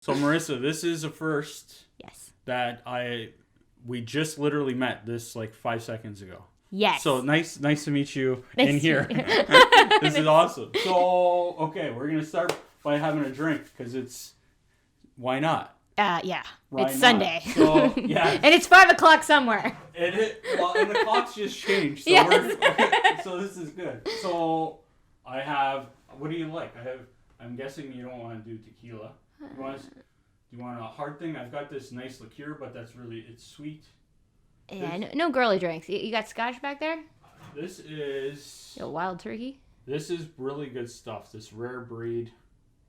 So Marissa, this is a first. Yes. That we just literally met this like 5 seconds ago. Yes. So nice to meet you Nice in to here. meet you. This is awesome. So okay, we're gonna start by having a drink because why not? Yeah. Why it's not? Sunday. So yeah. And it's 5 o'clock somewhere. And the clock's just changed. So Yes. so this is good. So I have. What do you like? I'm guessing you don't want to do tequila. Do you want a hard thing? I've got this nice liqueur, but it's sweet. Yeah, no girly drinks. You got scotch back there? This is... Wild turkey? This is really good stuff. This rare breed.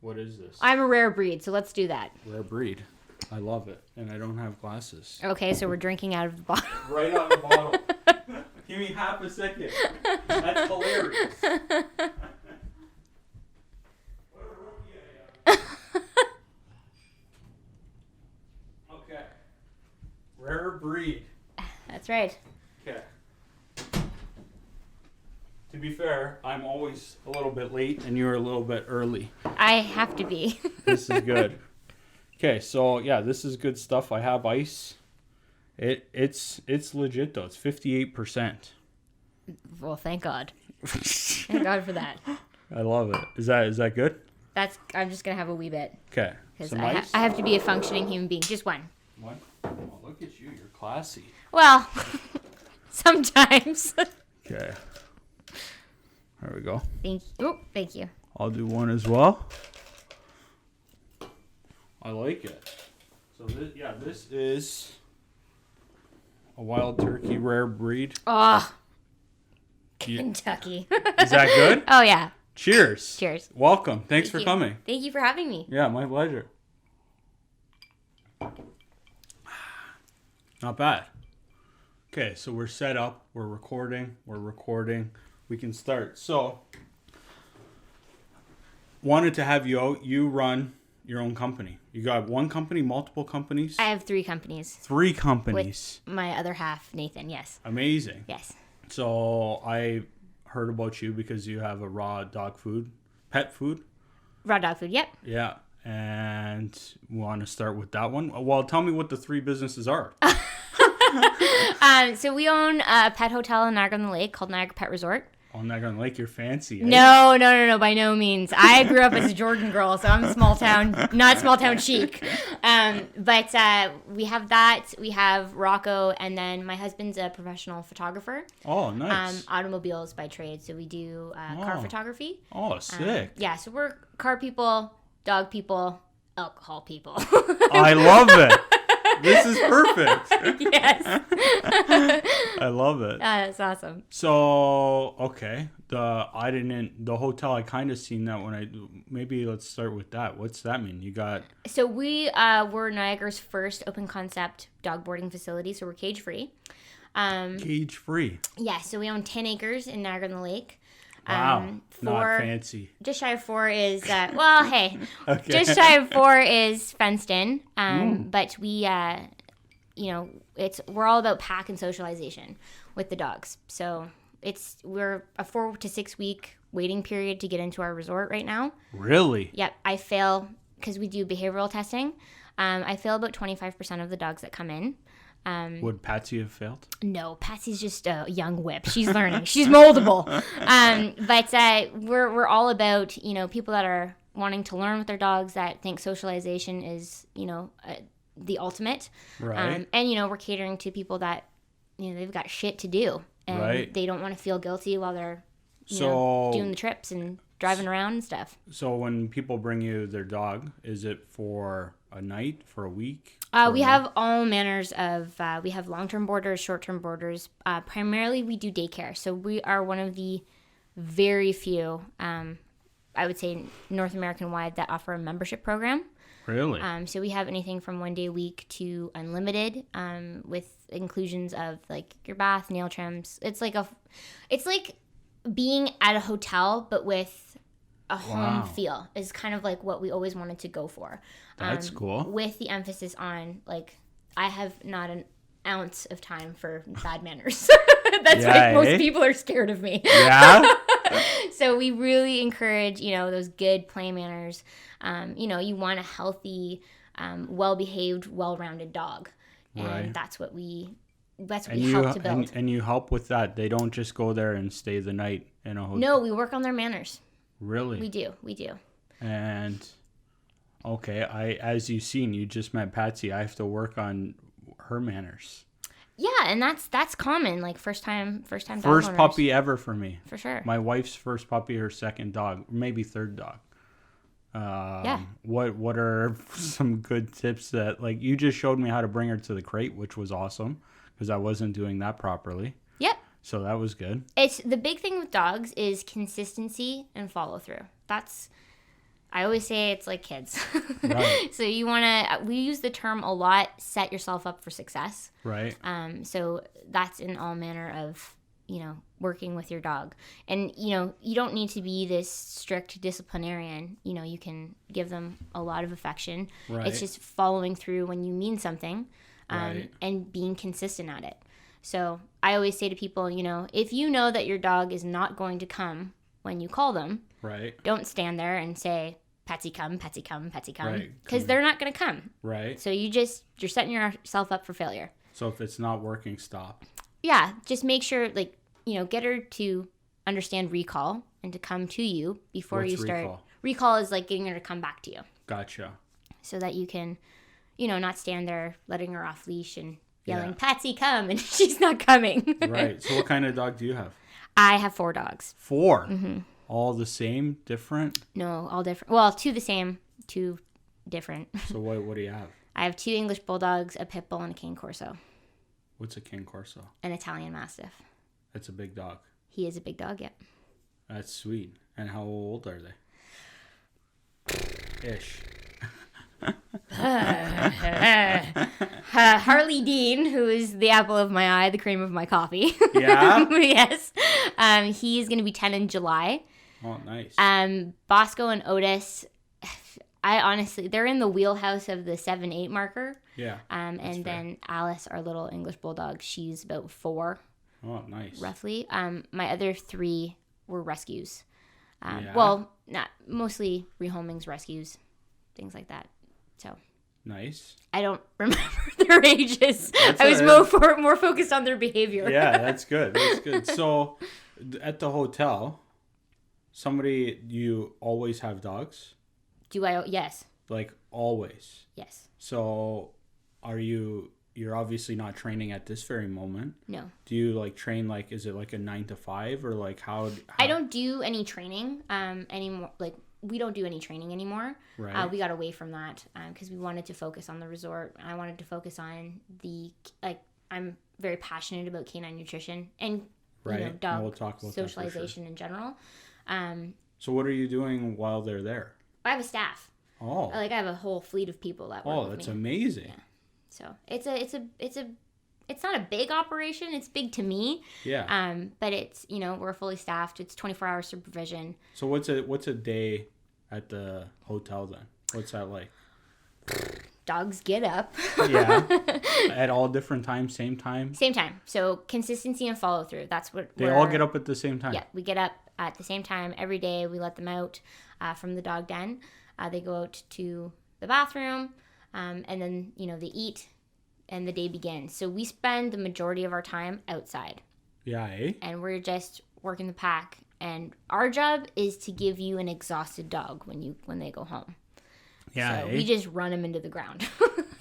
What is this? I'm a rare breed, so let's do that. Rare breed. I love it. And I don't have glasses. Okay, so we're drinking out of the bottle. Right out of the bottle. Give me half a second. That's hilarious. Okay. Rare breed. That's right. Okay. To be fair, I'm always a little bit late and you're a little bit early. I have to be. This is good. Okay, so yeah, this is good stuff. I have ice. It's legit though. It's 58%. Well, thank God. Thank God for that. I love it. Is that good? I'm just gonna have a wee bit. Okay. Because I have to be a functioning human being. Just one. One? Oh, look at you. You're classy. Well, sometimes. Okay. There we go. Thank you. I'll do one as well. I like it. So this is a wild turkey rare breed. Oh, Kentucky. Is that good? Oh yeah. Cheers. Cheers. Welcome. Thanks for coming. Thank you for having me. Yeah, my pleasure. Not bad. Okay, so we're set up. We're recording. We can start. So, wanted to have you out. You run your own company. You got one company, multiple companies? I have 3 companies. 3 companies. With my other half, Nathan, yes. Amazing. Yes. So, I heard about you because you have a raw dog food, pet food. Raw dog food, yep. Yeah. And we want to start with that one. Well, tell me what the 3 businesses are. So we own a pet hotel in Niagara on the Lake called Niagara Pet Resort. Oh, Niagara on the Lake, you're fancy. Eh? No, by no means. I grew up as a Jordan girl, so I'm small town, not small town chic. But we have that. We have Rawco, and then my husband's a professional photographer. Oh, nice. Automobiles by trade, so we do car photography. Oh, sick. Yeah, so we're car people, dog people, alcohol people. I love it. This is perfect. Yes. I love it. That's awesome. So, okay. The hotel, I kind of seen that maybe let's start with that. What's that mean? You got... So we were Niagara's first open concept dog boarding facility, so we're cage free. Cage free? Yeah, so we own 10 acres in Niagara on the Lake. Wow, not fancy. Just shy of 4 is, okay. Just shy of 4 is fenced in. But we, we're all about pack and socialization with the dogs. So we're a 4 to 6 week waiting period to get into our resort right now. Really? Yep. I fail because we do behavioral testing. I fail about 25% of the dogs that come in. Would Patsy have failed? No, Patsy's just a young whip. She's learning. She's moldable. But we're all about, people that are wanting to learn with their dogs, that think socialization is, the ultimate. Right. And, we're catering to people that, they've got shit to do. And they don't want to feel guilty while they're, doing the trips and driving around and stuff. So when people bring you their dog, is it for a night, for a week? We have all manners of, we have long-term boarders, short-term boarders. Primarily, we do daycare. So we are one of the very few, I would say, North American-wide that offer a membership program. Really? So we have anything from 1 day a week to unlimited, with inclusions of like your bath, nail trims. It's like being at a hotel, but with a home feel is kind of like what we always wanted to go for. That's cool. With the emphasis on, like, I have not an ounce of time for bad manners. That's why most people are scared of me. Yeah. So we really encourage, those good play manners. You want a healthy well-behaved, well-rounded dog. And Right. that's what we help to build. And you help with that. They don't just go there and stay the night in a hotel. No, we work on their manners. Really? We do. And okay, as you've seen, you just met Patsy. I have to work on her manners. Yeah, and that's common. Like first time dog First owners. puppy ever for me. For sure. My wife's first puppy, her second dog, maybe third dog. Yeah. What are some good tips that, like, you just showed me how to bring her to the crate, which was awesome because I wasn't doing that properly. Yep. So that was good. It's the big thing with dogs is consistency and follow through. I always say it's like kids. Right. So we use the term a lot, set yourself up for success. Right. So that's in all manner of, working with your dog. And, you don't need to be this strict disciplinarian. You can give them a lot of affection. Right. It's just following through when you mean something Right. and being consistent at it. So I always say to people, if you know that your dog is not going to come when you call them, Right. don't stand there and say, Patsy come, Patsy come, Patsy come. Right. Because they're not going to come. Right. So you're setting yourself up for failure. So if it's not working, stop. Yeah, just make sure, get her to understand recall and to come to you before What's you start. recall? Recall is like getting her to come back to you Gotcha. so that you can, not stand there letting her off leash and yelling, Yeah. Patsy, come, and she's not coming. Right. So what kind of dog do you have? I have 4 dogs. 4. All the same, different? No, all different. Well, 2 the same, 2 different. So what do you have? I have 2 English Bulldogs, a Pit Bull, and a Cane Corso. What's a King Corso? An Italian Mastiff. That's a big dog. He is a big dog, yep. That's sweet. And how old are they? Ish. Harley Dean, who is the apple of my eye, the cream of my coffee. Yeah? Yes. He's going to be 10 in July. Oh, nice. Bosco and Otis, they're in the wheelhouse of the 7-8 marker. Yeah. And fair. then Alice, our little English Bulldog, she's about 4, Oh, nice. roughly. My other 3 were rescues. Yeah. Well, not mostly rehomings, rescues, things like that. So Nice. I don't remember their ages. That's I was more focused on their behavior. Yeah, that's good. That's good. So at the hotel, you always have dogs? Do I? Yes. Like always. Yes. So you're obviously not training at this very moment. No. Do you train is it like a 9 to 5 or how? I don't do any training anymore. We don't do any training anymore. Right. We got away from that because we wanted to focus on the resort. I wanted to focus on I'm very passionate about canine nutrition and Right. dog We'll talk about that for socialization in general. So what are you doing while they're there? I have a staff. Oh. I have a whole fleet of people that work with That's me. amazing. Yeah. So it's not a big operation. It's big to me. Yeah. But it's we're fully staffed. It's 24-hour supervision. So what's a day at the hotel then? What's that like? Dogs get up. Yeah. At all different times, same time? Same time. So consistency and follow through. That's what They all get up at the same time? Yeah, we get up at the same time every day. We let them out from the dog den. They go out to the bathroom, and then they eat, and the day begins. So we spend the majority of our time outside. Yeah, eh? And we're just working the pack. And our job is to give you an exhausted dog when they go home. Yeah, So eh? we just run them into the ground.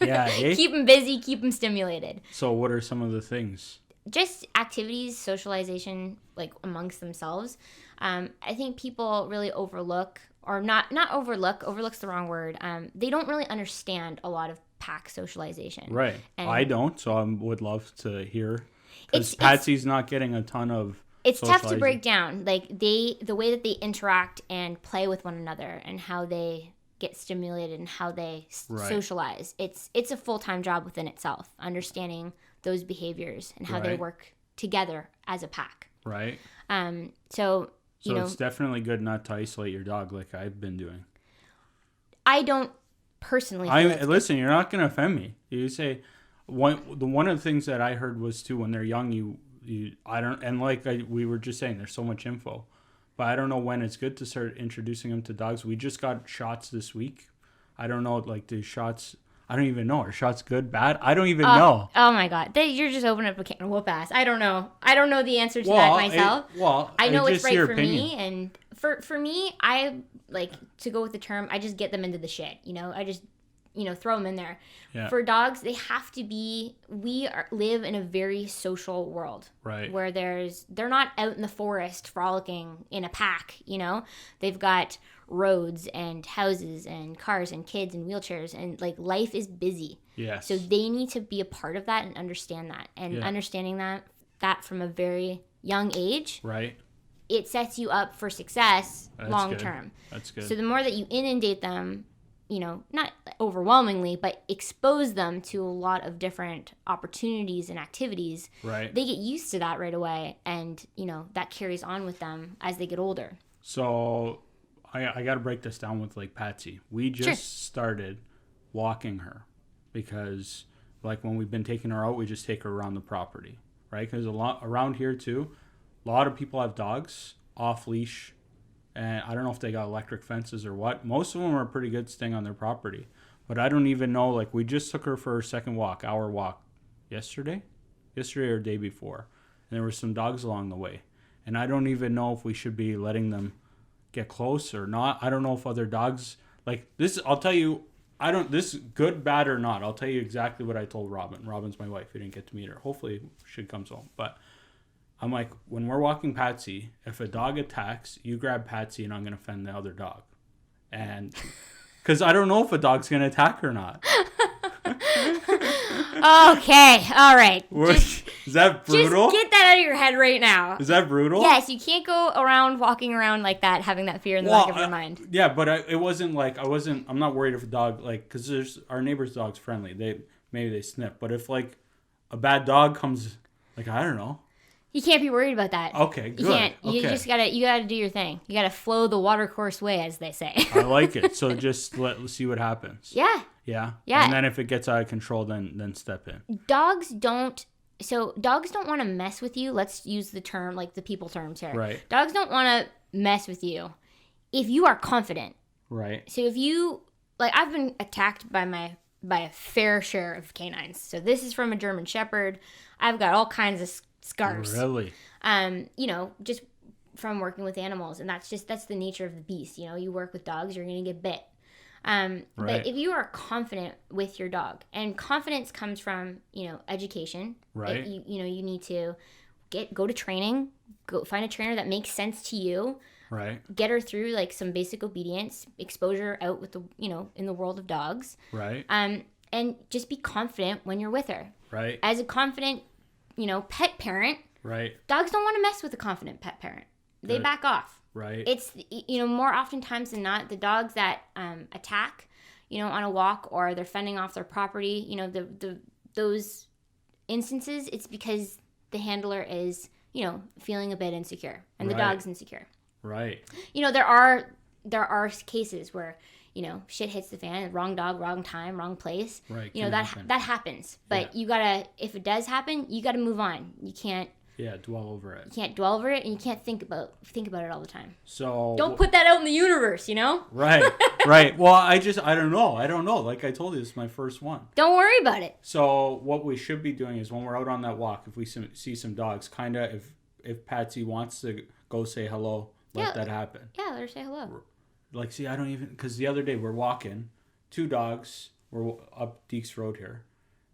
Yeah, eh? Keep them busy, keep them stimulated. So what are some of the things? Just activities, socialization, amongst themselves. I think people really overlook, or not overlook. Overlook's the wrong word. They don't really understand a lot of pack socialization. Right. And I don't, so I would love to hear. Because It's- Patsy's not getting a ton of It's tough to socializing. break down. The way that they interact and play with one another and how they get stimulated and how they Right. socialize. It's a full-time job within itself, understanding those behaviors and how they Right. work together as a pack. Right. So So it's definitely good not to isolate your dog like I've been doing. I don't personally feel it's Listen, you're not going to offend me. You say one of the things that I heard was too when they're young we were just saying there's so much info. But I don't know when it's good to start introducing them to dogs. We just got shots this week. I don't know, like the shots. I don't even know. Are shots good, bad? I don't even know. Oh my God. You're just opening up a can of whoop ass. I don't know. I don't know the answer to that myself. I know it's right for opinion. me. And for me, I like to go with the term, I just get them into the shit. I just, throw them in there. Yeah. For dogs, they have to be, live in a very social world. Right. Where they're not out in the forest frolicking in a pack, They've got roads and houses and cars and kids and wheelchairs, and like life is busy. Yes. So they need to be a part of that and understand that. And understanding that from a very young age. Right. It sets you up for success long term. That's good. So the more that you inundate them, not overwhelmingly, but expose them to a lot of different opportunities and activities, right, they get used to that right away. And, that carries on with them as they get older. So I got to break this down with like Patsy. We just started walking her because like when we've been taking her out, we just take her around the property, right? Because around here too, a lot of people have dogs off leash, and I don't know if they got electric fences or what. Most of them are pretty good staying on their property, but I don't even know. Like we just took her for her second walk, hour walk, yesterday or day before, and there were some dogs along the way, and I don't even know if we should be letting them get close or not. I don't know if other dogs like this. I'll tell you, this good, bad or not. I'll tell you exactly what I told Robyn. Robyn's my wife. You didn't get to meet her. Hopefully she comes home. But I'm like, when we're walking Patsy, if a dog attacks, you grab Patsy and I'm going to fend the other dog. And because I don't know if a dog's going to attack or not. Okay. All right. Is that brutal? Just get that out of your head right now. Is that brutal? Yes, you can't go around walking around like that, having that fear in the back of your mind. Yeah, but it wasn't like I'm not worried if a dog, like, because our neighbor's dog's friendly. Maybe they snip. But if like a bad dog comes, like, I don't know. You can't be worried about that. Okay, good. You can't. Okay. You just gotta do your thing. You gotta flow the watercourse way, as they say. I like it. So just let's see what happens. Yeah. Yeah. Yeah. And then if it gets out of control, then step in. Dogs don't want to mess with you. Let's use the term, like the people terms here. Right. Dogs don't want to mess with you if you are confident. Right. So if you, like, I've been attacked by a fair share of canines. So this is from a German Shepherd. I've got all kinds of scars. Really? Just from working with animals, and that's the nature of the beast. You work with dogs, you're going to get bit. Right. But if you are confident with your dog, and confidence comes from, education. Right. You need to go to training, go find a trainer that makes sense to you. Right. Get her through like some basic obedience, exposure out with the, in the world of dogs. Right. And just be confident when you're with her. Right. As a confident, pet parent. Right. Dogs don't want to mess with a confident pet parent. They back off. Right. It's, more oftentimes than not, the dogs that attack, on a walk, or they're fending off their property, those instances, it's because the handler is, feeling a bit insecure, and the dog's insecure. Right. There are cases where, shit hits the fan, wrong dog, wrong time, wrong place. Right. That happens. But you gotta, if it does happen, you gotta move on. You can't. Yeah, dwell over it. You can't dwell over it, and you can't think about it all the time. So don't put that out in the universe, Right, right. Well, I don't know. Like I told you, this is my first one. Don't worry about it. So what we should be doing is when we're out on that walk, if we see some dogs, kind of if Patsy wants to go say hello, let that happen. Yeah, let her say hello. Like, see, I don't even, because the other day we're walking, 2 dogs, we're up Deeks Road here,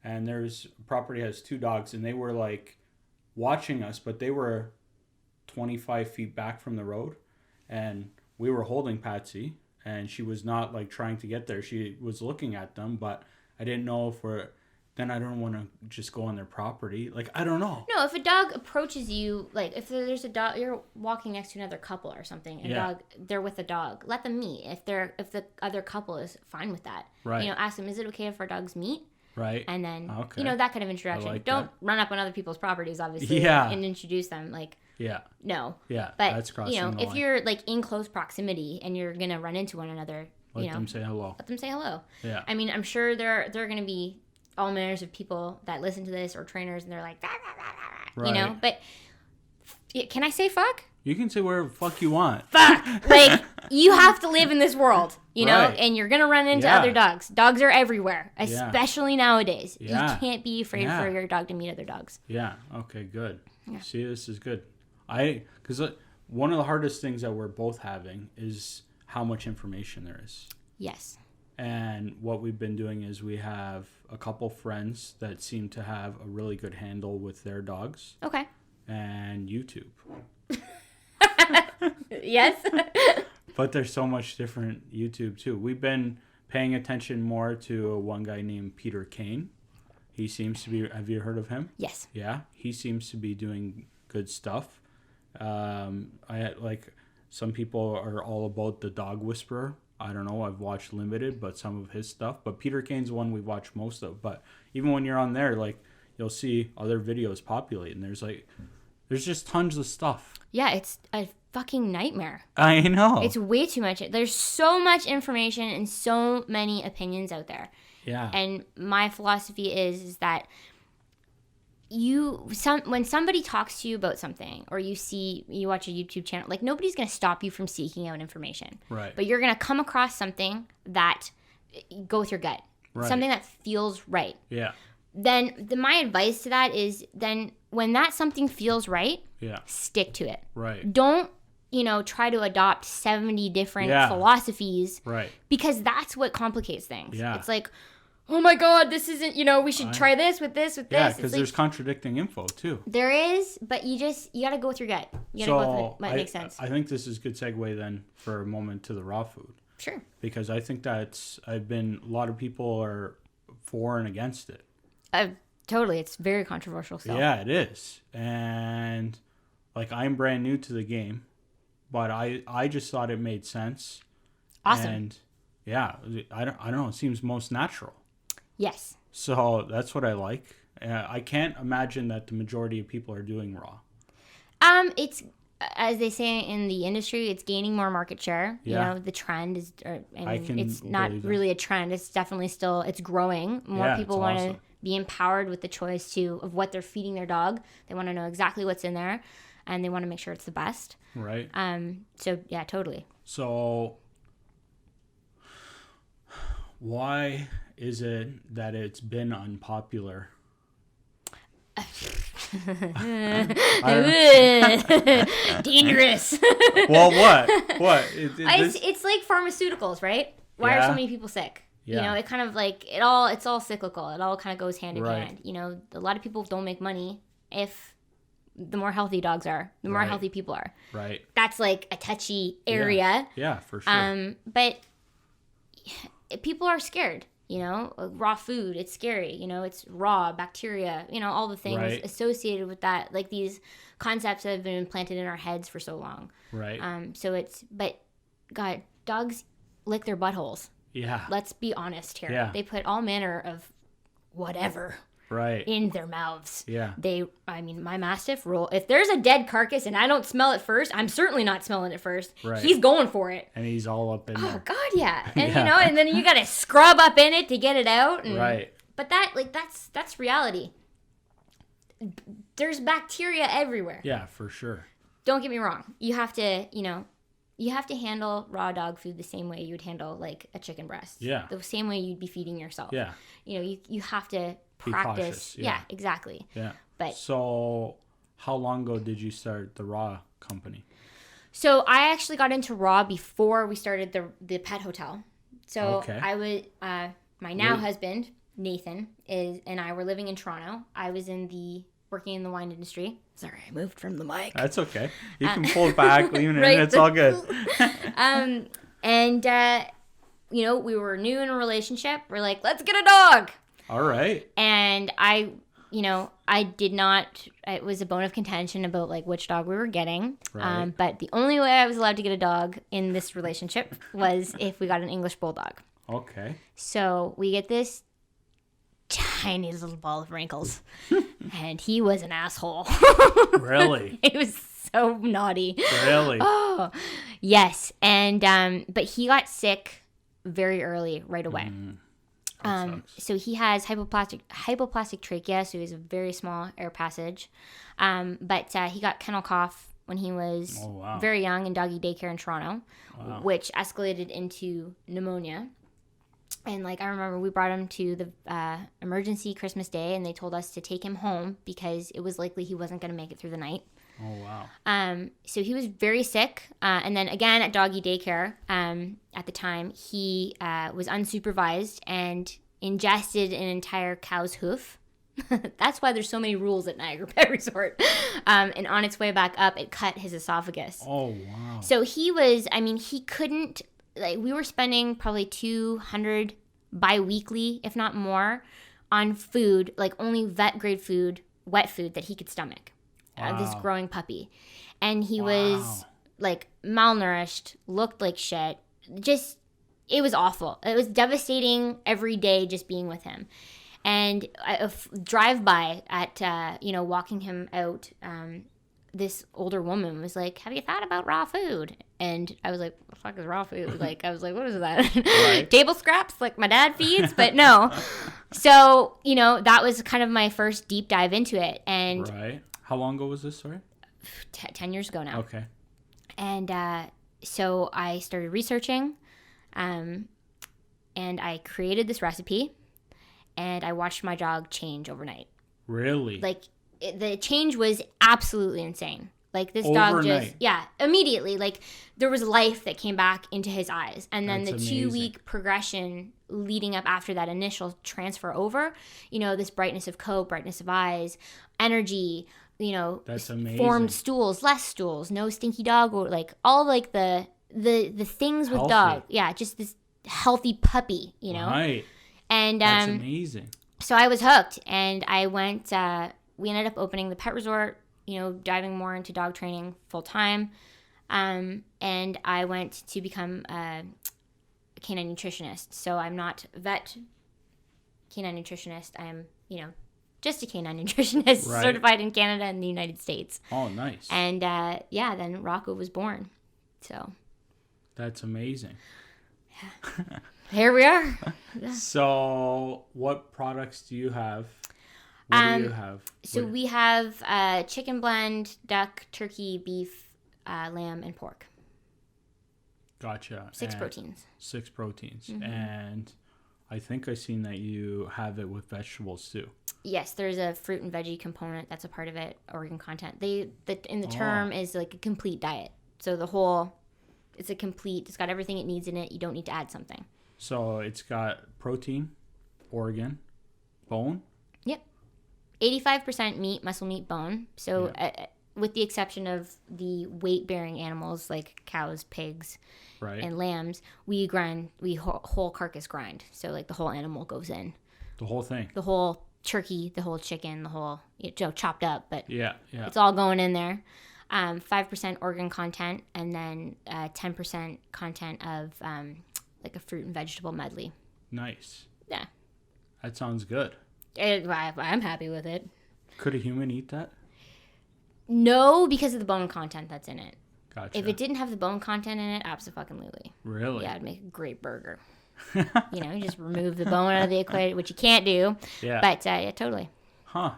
and property has 2 dogs, and they were like watching us, but they were 25 feet back from the road, and we were holding Patsy, and she was not like trying to get there. She was looking at them, but I didn't know then I don't want to just go on their property. Like, I don't know. No, if a dog approaches you, like if there's a dog, you're walking next to another couple or something, and they're with a dog, let them meet. If the other couple is fine with that, right. Ask them, is it okay if our dogs meet? Right. And then, that kind of introduction. Like don't run up on other people's properties, obviously, and introduce them. Like, no. Yeah, but, that's crossing the if line. you're, like, in close proximity and you're going to run into one another, let them say hello. Let them say hello. Yeah. I mean, I'm sure there are going to be all manners of people that listen to this, or trainers, and they're like, right. But can I say fuck? You can say whatever the fuck you want. Fuck! Like, you have to live in this world, you know, Right. and you're going to run into other dogs. Dogs are everywhere, especially nowadays. Yeah. You can't be afraid for your dog to meet other dogs. Yeah. Okay, good. Yeah. See, this is good. Because one of the hardest things that we're both having is how much information there is. Yes. And what we've been doing is we have a couple friends that seem to have a really good handle with their dogs. Okay. And YouTube. Yes. But there's so much different YouTube too. We've been paying attention more to one guy named Peter Kane. He seems to be, have you heard of him? Yes. Yeah. He seems to be doing good stuff. Some people are all about the dog whisperer. I don't know. I've watched limited, but some of his stuff. But Peter Kane's the one we've watched most of. But even when you're on there, like, you'll see other videos populate, and there's just tons of stuff. Yeah, it's a fucking nightmare. I know. It's way too much. There's so much information and so many opinions out there. Yeah. And my philosophy is that when somebody talks to you about something, or you watch a YouTube channel, like, nobody's going to stop you from seeking out information. Right. But you're going to come across something that go with your gut. Right. Something that feels right. Yeah. Then my advice to that is, then when that something feels right, stick to it. Right. Don't, try to adopt 70 different philosophies. Right. Because that's what complicates things. Yeah. It's like, oh my God, this isn't, we should try this with this, with Yeah, this. because It's there's contradicting info too. there is, but you got to go with your gut. You got to go with what makes sense. I think this is a good segue then for a moment to the raw food. Sure. Because I think a lot of people are for and against it. Totally. It's very controversial still. Yeah, it is. And like, I'm brand new to the game, but I just thought it made sense. Awesome. And yeah, I don't know. It seems most natural. Yes. So that's what I like. I can't imagine that the majority of people are doing raw. It's, as they say in the industry, it's gaining more market share. Yeah. The trend is, it's not really a trend. It's definitely still, it's growing. More people want to be empowered with the choice of what they're feeding their dog. They want to know exactly what's in there, and they want to make sure it's the best. Right. So yeah, totally. So why is it that it's been unpopular? Dangerous. Well, what? It's like pharmaceuticals, right? Why are so many people sick? Yeah. It kind of like it's all cyclical. It all kind of goes hand in Right. hand. A lot of people don't make money if the more healthy dogs are, the more Right. healthy people are. Right. That's like a touchy area. Yeah, for sure. But people are scared. Raw food, it's scary. It's raw bacteria. All the things Right. associated with that, like these concepts that have been implanted in our heads for so long. Right. But God, dogs lick their buttholes. Yeah. Let's be honest here. Yeah. They put all manner of whatever Right. in their mouths. Yeah. My Mastiff rule, if there's a dead carcass and I don't smell it first, I'm certainly not smelling it first. Right. He's going for it. And he's all up in Oh there. God, yeah. And Yeah. and then you got to scrub up in it to get it out. And, Right. But that's reality. There's bacteria everywhere. Yeah, for sure. Don't get me wrong. You have to, you have to handle raw dog food the same way you'd handle like a chicken breast. Yeah. The same way you'd be feeding yourself. Yeah. You have to Be practice. cautious, Yeah, yeah. exactly. Yeah. But So how long ago did you start the raw company? so I actually got into raw before we started the pet hotel. So Okay. I would my now husband Nathan and I were living in Toronto. I was working in the wine industry. Sorry, I moved from the mic. That's okay. You can pull it back, leave it Right. in. It's all good. We were new in a relationship. We're like, let's get a dog. All right. And I did not, it was a bone of contention about like which dog we were getting. Right. But the only way I was allowed to get a dog in this relationship was if we got an English Bulldog. Okay. So we get this tiny little ball of wrinkles. And he was an asshole. Really? He was so naughty. Really? Oh, yes. And, but he got sick very early, right away. That sucks. So he has hypoplastic trachea, so he has a very small air passage. But he got kennel cough when he was Oh, wow. very young in doggy daycare in Toronto, Wow. which escalated into pneumonia. And like I remember we brought him to the emergency Christmas Day, and they told us to take him home because it was likely he wasn't going to make it through the night. Oh, wow. So he was very sick. And then again at doggy daycare, at the time, he was unsupervised and ingested an entire cow's hoof. That's why there's so many rules at Niagara Pet Resort. And on its way back up, it cut his esophagus. Oh, wow. So he was, I mean, he couldn't, like, we were spending probably $200 bi-weekly, if not more, on food, like only vet grade food, wet food that he could stomach. This Wow. growing puppy. And he was like malnourished, looked like shit. Just, it was awful. It was devastating every day just being with him. And a drive-by at, walking him out, this older woman was like, have you thought about raw food? And I was like, what the fuck is raw food? Like, I was like, what is that? Right. Table scraps like my dad feeds? But no. So, that was kind of my first deep dive into it. And Right. How long ago was this, sorry? 10 years ago now. Okay. And so I started researching, and I created this recipe, and I watched my dog change overnight. Really? Like, the change was absolutely insane. Like, this dog Overnight? just, immediately. Like, there was life that came back into his eyes. And then That's the amazing. 2-week progression leading up after that initial transfer over, this brightness of coat, brightness of eyes, energy, That's amazing. formed stools, less stools, no stinky dog, or like all like the things with Healthy. dog. Yeah, just this healthy puppy, Right. And That's amazing. so I was hooked, and I went. We ended up opening the pet resort. Diving more into dog training full time, and I went to become a canine nutritionist. So I'm not a vet canine nutritionist. I am, just a canine nutritionist, Right. certified in Canada and the United States. Oh, nice. And then Rawco was born. So That's amazing. here we are. So, what products do you have? What do you have? So What- we have chicken blend, duck, turkey, beef, lamb, and pork. Gotcha. 6 And proteins. 6 proteins. Mm-hmm. And I think I've seen that you have it with vegetables too. Yes, there's a fruit and veggie component that's a part of it, organ content. In the Oh. term is like a complete diet. So it's it's got everything it needs in it. You don't need to add something. So, it's got protein, organ, bone. Yep. 85% meat, muscle meat, bone. So with the exception of the weight-bearing animals like cows, pigs, Right. and lambs, we whole carcass grind. So like the whole animal goes in. The whole thing. The whole turkey, the whole chicken, the whole chopped up, but Yeah. it's all going in there. 5% organ content, and then 10% content of like a fruit and vegetable medley. Nice. Yeah. That sounds good. I'm happy with it. Could a human eat that? No, because of the bone content that's in it. Gotcha. If it didn't have the bone content in it, absolutely. Really? Yeah, it'd make a great burger. You just remove the bone out of the equation, which you can't do. Yeah. But yeah, totally. Huh.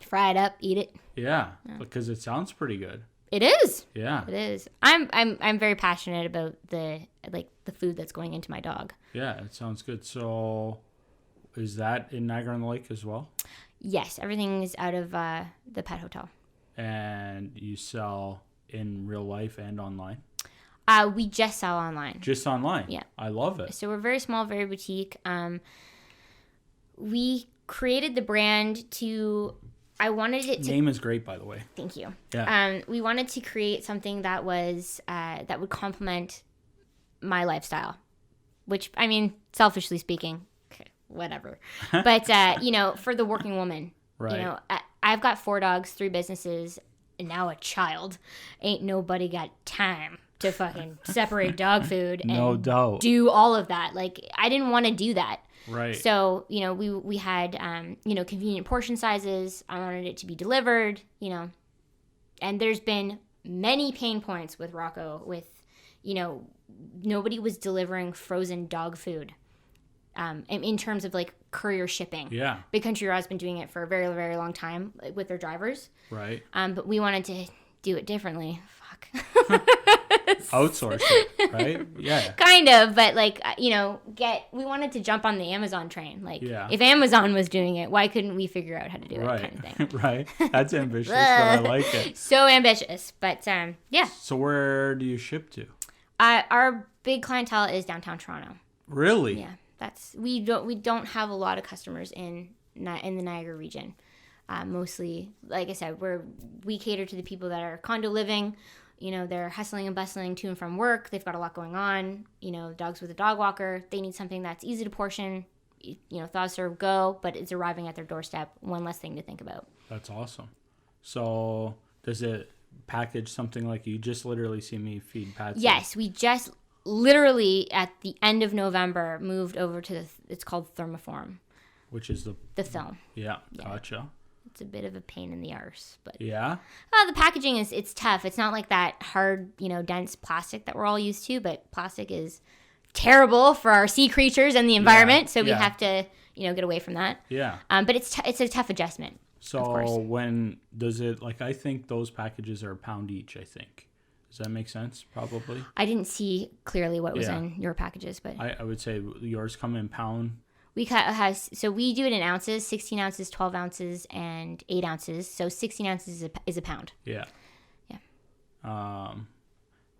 Fry it up, eat it. Yeah. Because it sounds pretty good. It is. Yeah. It is. I'm very passionate about the food that's going into my dog. Yeah, it sounds good. So, is that in Niagara on the Lake as well? Yes, everything is out of the pet hotel. And you sell in real life and online? We just sell online. Just online? Yeah. I love it. So we're very small, very boutique. We created the brand to. I wanted it to. Name is great, by the way. Thank you. Yeah. We wanted to create something that was that would complement my lifestyle, which I mean, selfishly speaking, whatever. But for the working woman, Right. I've got 4 dogs, 3 businesses, and now a child. Ain't nobody got time to fucking separate dog food and No doubt. do all of that. Like, I didn't want to do that. Right. So, we had, convenient portion sizes. I wanted it to be delivered, and there's been many pain points with Rawco with, nobody was delivering frozen dog food in terms of like courier shipping. Yeah. Big Country Raw's been doing it for a very, very long time with their drivers. Right. But we wanted to do it differently. Fuck. Outsource it, right? Yeah. Kind of, but like, we wanted to jump on the Amazon train. Like, if Amazon was doing it, why couldn't we figure out how to do it, kind of thing? Right. That's ambitious, but I like it. So ambitious, but yeah. So where do you ship to? Our big clientele is downtown Toronto. Really? Yeah, we don't have a lot of customers in the Niagara region. Mostly, like I said, we cater to the people that are condo living. They're hustling and bustling to and from work. They've got a lot going on. Dogs with a dog walker. They need something that's easy to portion. Thaw, serve, go, but it's arriving at their doorstep. One less thing to think about. That's awesome. So does it package something like you just literally see me feed Patsy? Yes, we just literally at the end of November moved over to it's called Thermoform. Which is the film. Yeah, gotcha. It's a bit of a pain in the arse, but yeah. The packaging it's tough. It's not like that hard, dense plastic that we're all used to. But plastic is terrible for our sea creatures and the environment, so we have to, get away from that. Yeah. But it's a tough adjustment. So when does it I think those packages are £1 each. I think. Does that make sense? Probably. I didn't see clearly what was in your packages, but I would say yours come in £1. So we do it in ounces, 16 ounces, 12 ounces, and 8 ounces. So 16 ounces is a pound. Yeah. Yeah.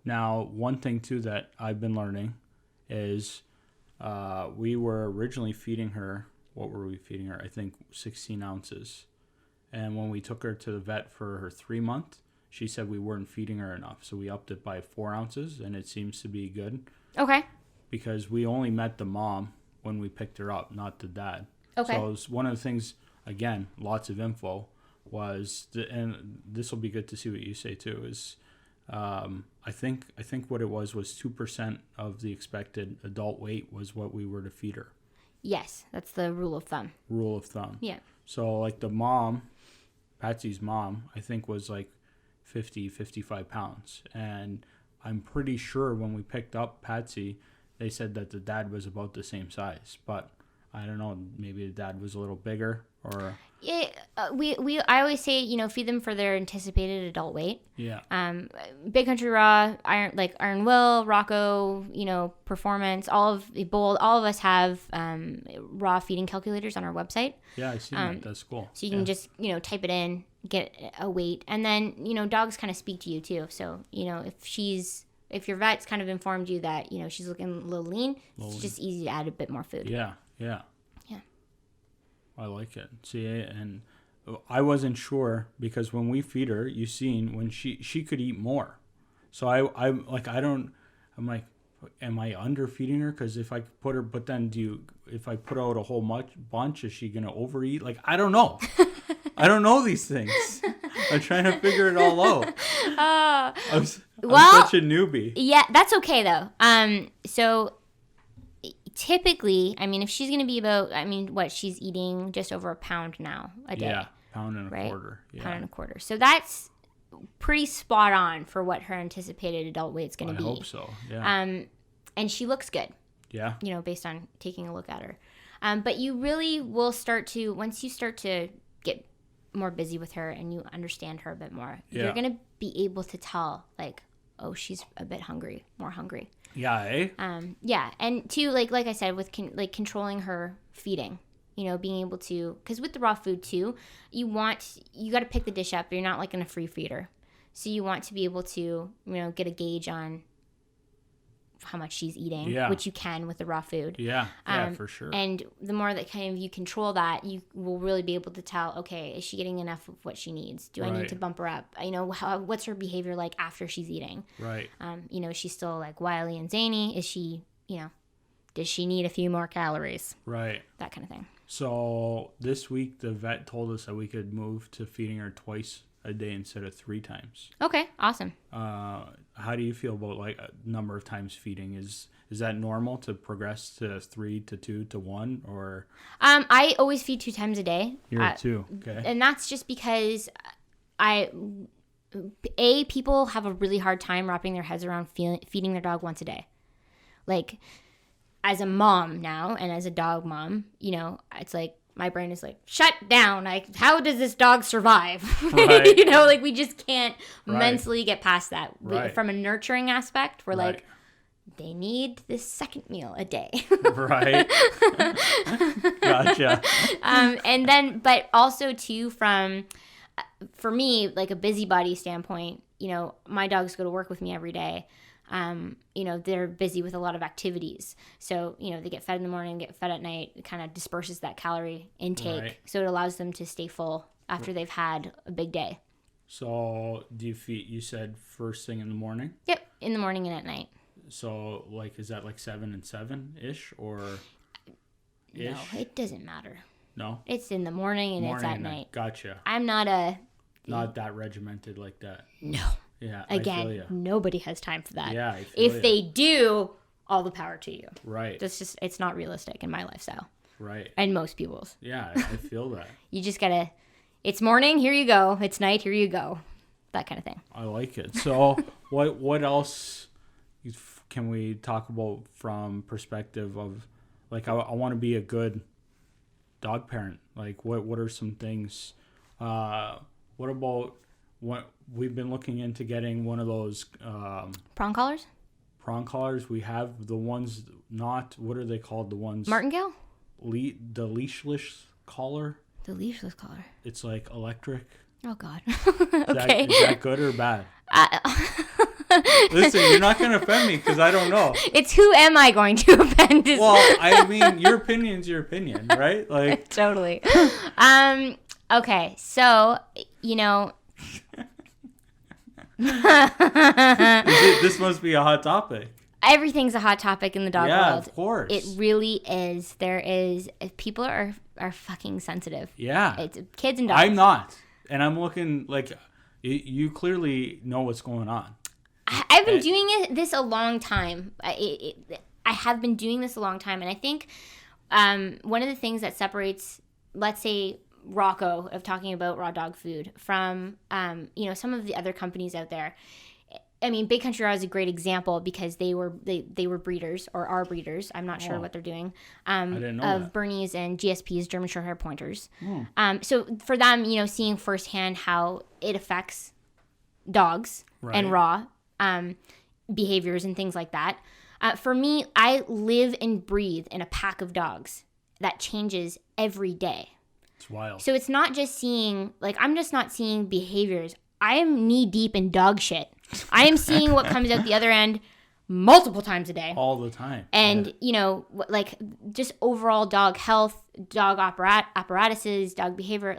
Now, one thing, too, that I've been learning is we were originally feeding her, what were we feeding her? I think 16 ounces. And when we took her to the vet for her 3-month, she said we weren't feeding her enough. So we upped it by 4 ounces, and it seems to be good. Okay. Because we only met the mom when we picked her up, not the dad. Okay. So it was one of the things, again, lots of info, was, and this will be good to see what you say too, is I think what it was 2% of the expected adult weight was what we were to feed her. Yes, that's the rule of thumb. Rule of thumb. Yeah. So like the mom, Patsy's mom, I think was 55 pounds. And I'm pretty sure when we picked up Patsy, they said that the dad was about the same size, but I don't know. Maybe the dad was a little bigger, or yeah. I always say feed them for their anticipated adult weight. Yeah. Big Country Raw, Iron Will, Rawco, Performance, all of us have raw feeding calculators on our website. Yeah, I see that. That's cool. So you can just type it in, get a weight, and then dogs kind of speak to you too. So if your vet's kind of informed you that, she's looking a little lean, it's just easy to add a bit more food. Yeah. I like it. See, and I wasn't sure because when we feed her, you seen when she could eat more. So I'm like, am I under feeding her? Because if I put her, but then if I put out a whole bunch, is she going to overeat? Like, I don't know. I don't know these things. I'm trying to figure it all out. I'm such a newbie. Yeah, that's okay though. So typically, if she's going to be about, she's eating just over a pound now a day. Yeah, pound and a quarter. Yeah. Pound and a quarter. So that's pretty spot on for what her anticipated adult weight's going to be. I hope so, yeah. And she looks good. Yeah. Based on taking a look at her. But you really will once you start to get more busy with her and you understand her a bit more, you're going to be able to tell, she's a bit more hungry. Yeah, eh? Yeah, and two, like I said, with controlling her feeding, being able to, because with the raw food too, you got to pick the dish up. You're not in a free feeder, so you want to be able to, get a gauge on how much she's eating, which you can with the raw food. Yeah, for sure. And the more that kind of you control that, you will really be able to tell, okay, is she getting enough of what she needs? Do I need to bump her up? What's her behavior like after she's eating? Right. Is she still wily and zany? Is she, does she need a few more calories? Right. That kind of thing. So this week, the vet told us that we could move to feeding her twice a day instead of 3 times. Okay, awesome. How do you feel about a number of times feeding? Is that normal to progress to 3 to 2 to 1 or? I always feed 2 times a day. You're at 2, okay. And that's just because people have a really hard time wrapping their heads around feeding their dog once a day. As a mom now and as a dog mom, it's my brain is like, shut down. Like, how does this dog survive? Right. You know, like we just can't Right. mentally get past that. Right. From a nurturing aspect, we're Right. like, they need this second meal a day. Right. Gotcha. And then, but also too, for me, like a busybody standpoint, you know, my dogs go to work with me every day. You know, they're busy with a lot of activities. So, you know, they get fed in the morning, get fed at night. It kind of disperses that calorie intake. Right. So it allows them to stay full after they've had a big day. So do you feed, you said first thing in the morning? Yep. In the morning and at night. So like, is that like 7 and 7-ish or ish? No, it doesn't matter. No? It's in the morning and it's at and night. Gotcha. I'm not that regimented like that. No. Yeah. I feel Again, ya. nobody has time for that. Yeah. I feel If ya. they do, all the power to you. Right. It's not realistic in my lifestyle Right. and most people's. Yeah. I feel that. You just gotta, it's morning, here you go. It's night, here you go. That kind of thing. I like it. So what else can we talk about from perspective of like I want to be a good dog parent? Like what are some things? What about what we've been looking into getting one of those Prong collars? prong collars? We have the ones not what are they called? The ones Martingale? the leashless collar. The leashless collar. It's like electric. Oh, God. Is Okay. is that good or bad? Listen, you're not going to offend me because I don't know. It's who am I going to offend? Well, I mean, your opinion's your opinion, right? Like, Totally. Okay, so, you know, this must be a hot topic. everything's a hot topic in the dog Yeah, world. of course. It really is. People are fucking sensitive. Yeah. It's kids and dogs. I'm not. And I'm looking like you clearly know what's going on. I've been doing this a long time. I have been doing this a long time, and I think one of the things that separates, let's say, Rawco of talking about raw dog food from some of the other companies out there. I mean, Big Country Raw is a great example because they were breeders or are breeders. I'm not sure what they're doing. I didn't know of that. Bernese and GSP's German Shorthair Pointers. So for them, seeing firsthand how it affects dogs and raw behaviors and things like that. For me, I live and breathe in a pack of dogs that changes every day. It's wild. So it's not just seeing, I'm just not seeing behaviors. I am knee deep in dog shit. I am seeing what comes out the other end multiple times a day. All the time. And, just overall dog health, dog apparatuses, dog behavior,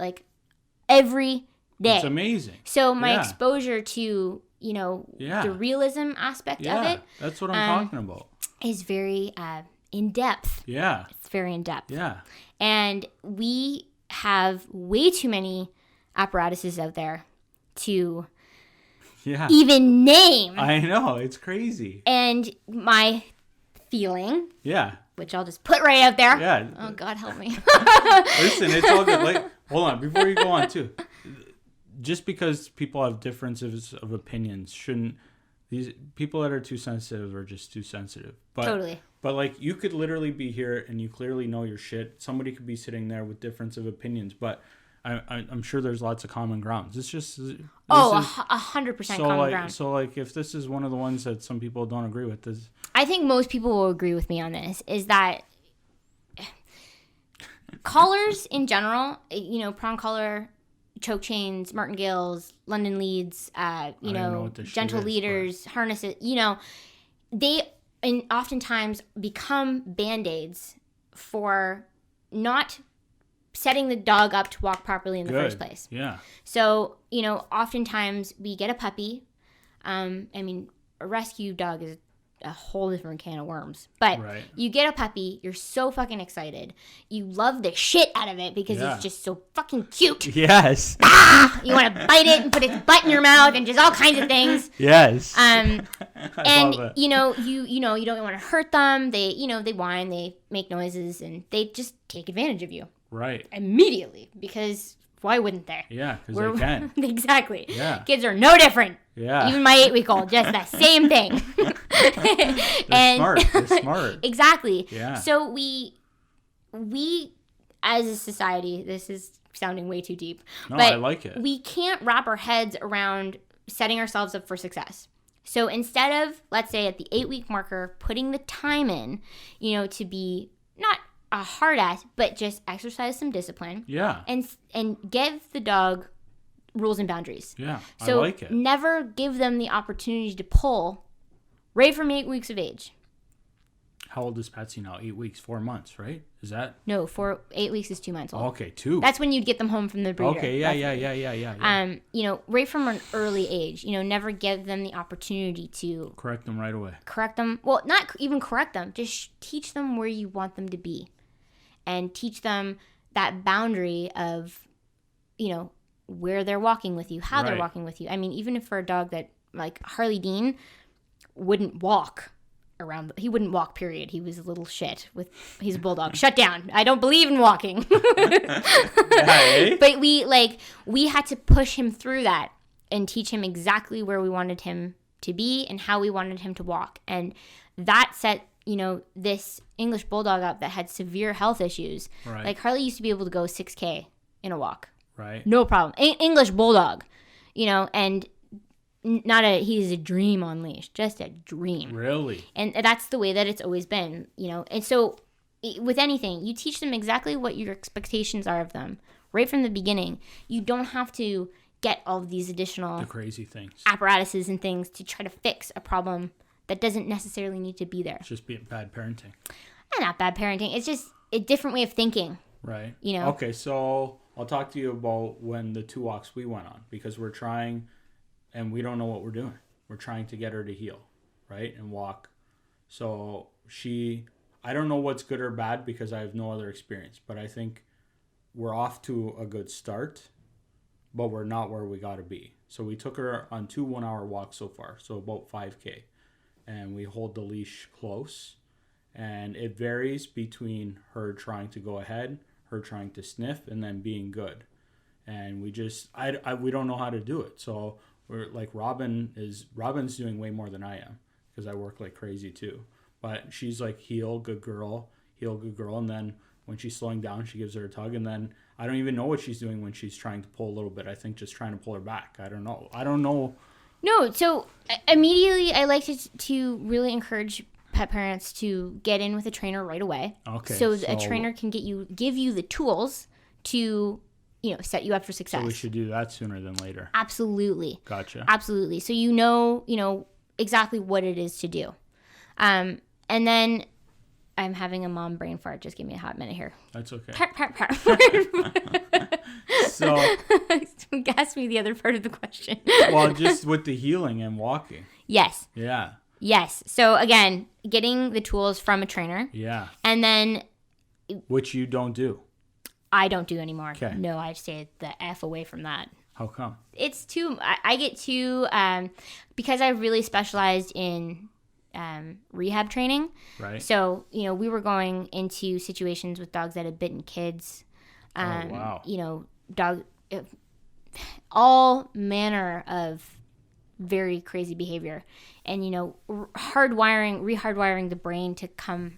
every day. It's amazing. So my exposure to, the realism aspect of it that's what I'm talking about. is very in depth. Yeah. It's very in depth. Yeah. And we have way too many apparatuses out there to even name. I know. It's crazy. And my feeling, Yeah. which I'll just put right out there. Yeah. Oh, God help me. Listen, it's all good. Hold on. Before you go on, too. Just because people have differences of opinions shouldn't... These people that are too sensitive are just too sensitive. But, Totally. But, you could literally be here and you clearly know your shit. Somebody could be sitting there with difference of opinions. But I'm sure there's lots of common grounds. It's just... 100% common ground. So, if this is one of the ones that some people don't agree with, I think most people will agree with me on this, is that collars in general, prong collar, choke chains, martingales, London leads, gentle leaders, harnesses, they oftentimes become Band-Aids for not setting the dog up to walk properly in the first place. Yeah. So, oftentimes we get a puppy. A rescue dog is a whole different can of worms. But you get a puppy, you're so fucking excited. You love the shit out of it because it's just so fucking cute. Yes. You want to bite it and put its butt in your mouth and just all kinds of things. Yes. And love it. you don't want to hurt them. They they whine, they make noises, and they just take advantage of you. Right. Immediately, because why wouldn't they? Yeah, because they can. Exactly. Yeah. Kids are no different. Yeah. Even my 8-week-old, just the same thing. They're smart. They're smart. Exactly. Yeah. So we as a society, this is sounding way too deep. No, but I like it. We can't wrap our heads around setting ourselves up for success. So instead of, let's say at the 8-week marker, putting the time in, to be not a hard ass, but just exercise some discipline. Yeah. And give the dog rules and boundaries. Yeah, so I like it. Never give them the opportunity to pull right from 8 weeks of age. How old is Patsy now? 8 weeks, 4 months, right? Is that? No, 8 weeks is 2 months old. Okay, 2. That's when you'd get them home from the breeder. Okay, yeah. Right from an early age, never give them the opportunity to Correct them right away. correct them. Well, not even correct them. Just teach them where you want them to be, and teach them that boundary of, where they're walking with you, how they're Right. walking with you. I mean, even if for a dog that like Harley Dean wouldn't walk around, he wouldn't walk, period. He was a little shit with his bulldog. Shut down. I don't believe in walking. Hey. But we had to push him through that and teach him exactly where we wanted him to be and how we wanted him to walk. And that set, this English bulldog up that had severe health issues. Right. Like Harley used to be able to go 6K in a walk. Right. No problem. English bulldog, and he's a dream on leash, just a dream. Really? And that's the way that it's always been, And so with anything, you teach them exactly what your expectations are of them right from the beginning. You don't have to get all of these additional The crazy things. apparatuses and things to try to fix a problem that doesn't necessarily need to be there. It's just being bad parenting. Not bad parenting. It's just a different way of thinking. Right. You know? Okay, so I'll talk to you about when the 2 walks we went on, because we're trying and we don't know what we're doing. We're trying to get her to heal, right? And walk. So I don't know what's good or bad because I have no other experience, but I think we're off to a good start, but we're not where we got to be. So we took her on 2 1-hour walks so far, so about 5K. And we hold the leash close. And it varies between her trying to go ahead, her trying to sniff, and then being good. And we just, we don't know how to do it. So we're like, Robyn's doing way more than I am because I work like crazy too. But she's like, heel, good girl. And then when she's slowing down, she gives her a tug. And then I don't even know what she's doing when she's trying to pull a little bit. I think just trying to pull her back. I don't know. No, so immediately I like to really encourage pet parents to get in with a trainer right away. Okay. So a trainer can give you the tools to, set you up for success. So we should do that sooner than later. Absolutely. Gotcha. Absolutely. So you know exactly what it is to do. And then I'm having a mom brain fart. Just give me a hot minute here. That's okay. So ask me the other part of the question. Well, just with the healing and walking. Yes. Yeah. Yes. So again, getting the tools from a trainer. Yeah. And then Which you don't do. I don't do anymore. Okay. No, I stay the F away from that. How come? It's I get too, because I really specialized in rehab training. Right. So, we were going into situations with dogs that had bitten kids. Oh, wow. All manner of very crazy behavior. And, rehardwiring the brain to come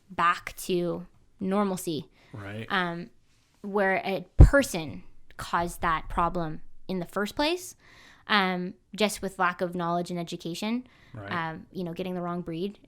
back to normalcy. Right. Where a person caused that problem in the first place, just with lack of knowledge and education. Right. Getting the wrong breed.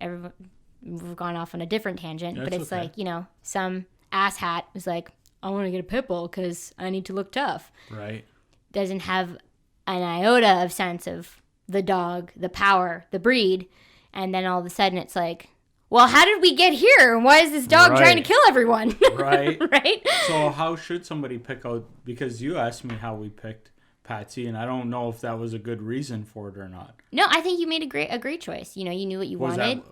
We've gone off on a different tangent, That's but it's okay. like, some asshat is like, I want to get a pit bull because I need to look tough. Right. Doesn't have an iota of sense of the dog, the power, the breed. And then all of a sudden it's like, well, how did we get here? Why is this dog trying to kill everyone? Right. Right? So how should somebody pick out, because you asked me how we picked Patsy, and I don't know if that was a good reason for it or not. No, I think you made a great choice. You knew what you wanted.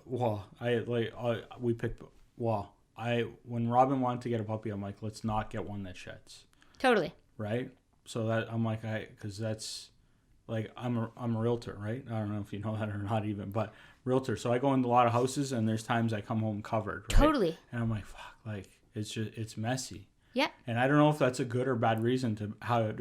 We picked, when Robyn wanted to get a puppy, I'm like, let's not get one that sheds. Totally. Right? So that, I'm like, because that's, like, I'm a realtor, right? I don't know if you know that or not even, but realtor. So I go into a lot of houses, and there's times I come home covered, right? Totally. And I'm like, fuck, like, it's messy. Yeah. And I don't know if that's a good or bad reason to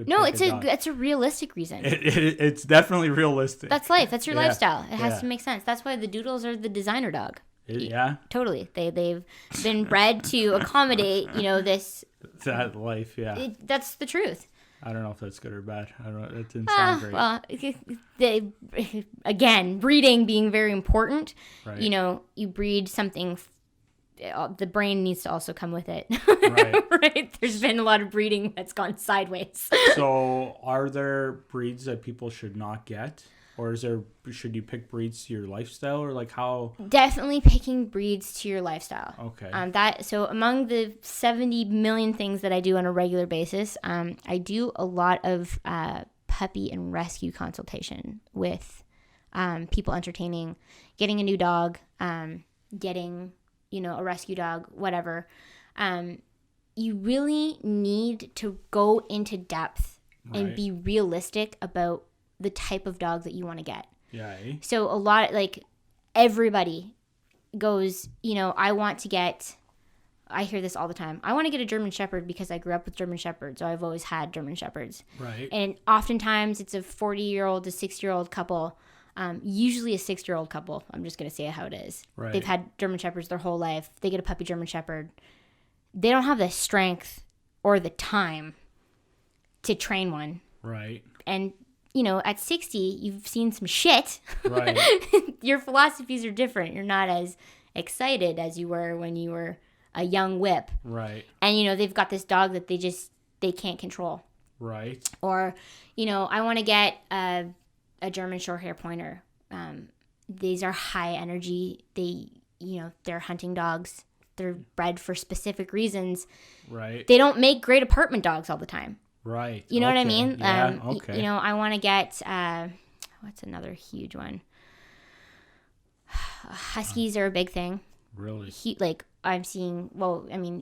No, pick a dog. it's a realistic reason. It's definitely realistic. That's life. That's your Yeah. lifestyle. It has Yeah. to make sense. That's why the Doodles are the designer dog. Yeah. Totally. They've been bred to accommodate, this. That life, yeah. That's the truth. I don't know if that's good or bad. I don't know. That didn't sound great. Well, again, breeding being very important. Right. You breed something, the brain needs to also come with it. Right. Right? There's been a lot of breeding that's gone sideways. So are there breeds that people should not get? Or should you pick breeds to your lifestyle, or like how? Definitely picking breeds to your lifestyle. Okay. So among the 70 million things that I do on a regular basis, I do a lot of puppy and rescue consultation with people entertaining, getting a new dog, getting a rescue dog, whatever. You really need to go into depth and be realistic about the type of dog that you want to get. Yeah. So a lot, everybody goes, I hear this all the time. I want to get a German Shepherd because I grew up with German Shepherds, so I've always had German Shepherds. Right. And oftentimes it's a 40-year-old to 60-year-old couple, usually a 60-year-old couple. I'm just going to say how it is. Right. They've had German Shepherds their whole life. They get a puppy German Shepherd. They don't have the strength or the time to train one. Right. And at 60, you've seen some shit. Right. Your philosophies are different. You're not as excited as you were when you were a young whip. Right. And, they've got this dog that they can't control. Right. Or, I want to get a German Shorthair Pointer. These are high energy. They're hunting dogs. They're bred for specific reasons. Right. They don't make great apartment dogs all the time. Right. You know what I mean? Yeah, okay. I want to get, what's another huge one? Huskies are a big thing. Really? I'm seeing,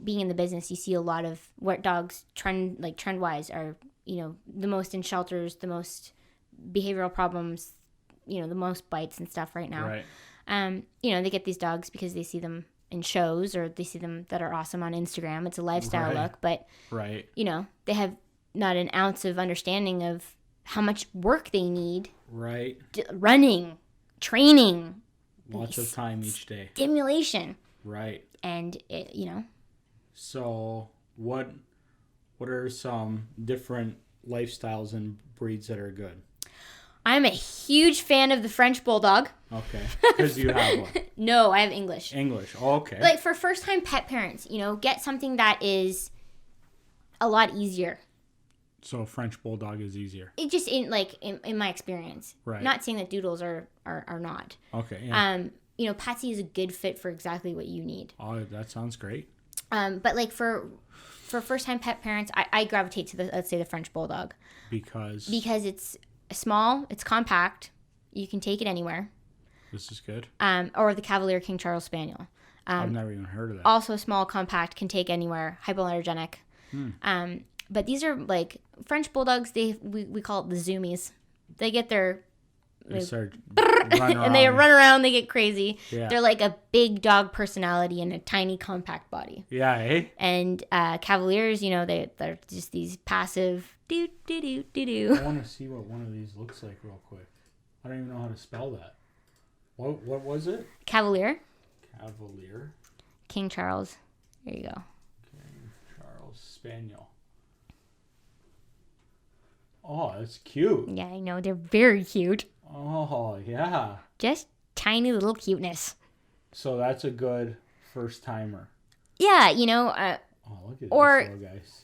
being in the business, you see a lot of what dogs trend-wise are, the most in shelters, the most behavioral problems, the most bites and stuff right now. Right. They get these dogs because they see them in shows or they see them that are awesome on Instagram. It's a lifestyle look, but, right. They have not an ounce of understanding of how much work they need. Right. Running, training. Lots of time each day. Stimulation. Right. And, So what are some different lifestyles and breeds that are good? I'm a huge fan of the French Bulldog. Okay. Because you have one. No, I have English. English. Oh, okay. For first-time pet parents, get something that is a lot easier. So French Bulldog is easier. It just in my experience. Right. Not saying that Doodles are not. Okay. Yeah. Patsy is a good fit for exactly what you need. Oh, that sounds great. But for first-time pet parents, I gravitate to let's say the French Bulldog. Because it's small, it's compact, you can take it anywhere. This is good. Or the Cavalier King Charles Spaniel. I've never even heard of that. Also small, compact, can take anywhere, hypoallergenic. But these are French Bulldogs. We call it the zoomies. They get their They start running around. and they run around. They get crazy. Yeah. They're like a big dog personality in a tiny compact body. Yeah, eh? And Cavaliers, they're just these passive do do do do do. I want to see what one of these looks like real quick. I don't even know how to spell that. What was it? Cavalier. Cavalier. King Charles. There you go. King Charles Spaniel. Oh, that's cute. Yeah, I know. They're very cute. Oh, yeah. Just tiny little cuteness. So that's a good first timer. Yeah, oh, look at these little guys.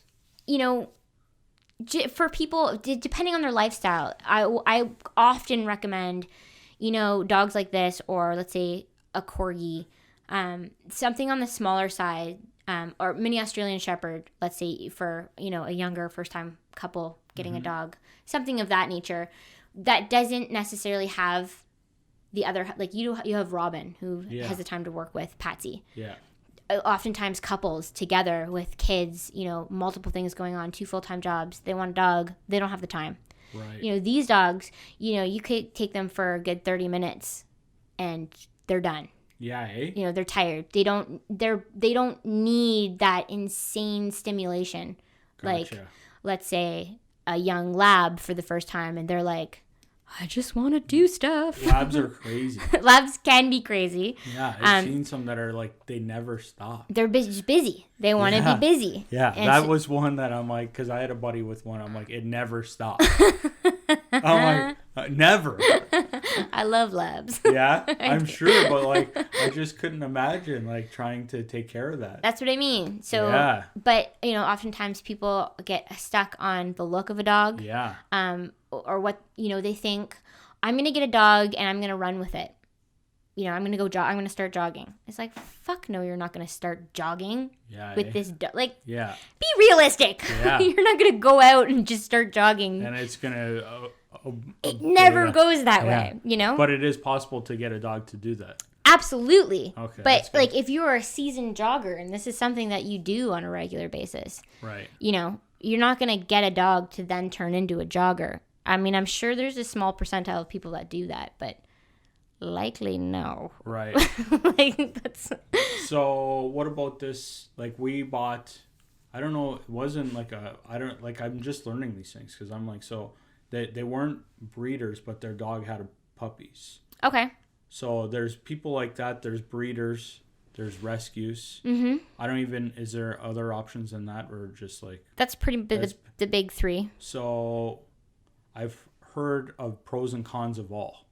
For people, depending on their lifestyle, I often recommend, dogs like this, or let's say a Corgi, something on the smaller side, or mini Australian Shepherd, let's say for, a younger first-time couple getting a dog, something of that nature that doesn't necessarily have the other, you have Robyn, who has the time to work with Patsy. Yeah. Oftentimes couples together with kids, multiple things going on, 2 full-time jobs, they want a dog, they don't have the time. Right. These dogs, you could take them for a good 30 minutes and they're done. Yeah, eh? They're tired. They don't need that insane stimulation. Gotcha. Let's say a young lab for the first time and they're like, I just want to do stuff. Labs are crazy. Labs can be crazy. Yeah, I've seen some that are like, they never stop. They're just busy. They want to be busy. Yeah, and that was one that I'm like, because I had a buddy with one. I'm like, it never stops. I'm like, never. I love labs. Yeah, I'm sure, but like, I just couldn't imagine like trying to take care of that. That's what I mean. So, yeah. But oftentimes people get stuck on the look of a dog. Yeah. Or what they think, I'm gonna get a dog and I'm gonna run with it. I'm gonna go jog. I'm gonna start jogging. It's like, fuck no, you're not gonna start jogging with this dog. Like, yeah, be realistic. Yeah. You're not gonna go out and just start jogging. And it's gonna. It never goes that way, But it is possible to get a dog to do that. Absolutely. Okay. But like, if you're a seasoned jogger and this is something that you do on a regular basis, right? You're not gonna get a dog to then turn into a jogger. I mean, I'm sure there's a small percentile of people that do that, but likely no. Right. Like, that's. So what about this? Like, we bought, I don't know, it wasn't like I'm just learning these things because I'm like, so they weren't breeders, but their dog had puppies. Okay. So there's people like that. There's breeders. There's rescues. Mm-hmm. Is there other options than that, or just like. That's pretty the big three. So I've heard of pros and cons of all.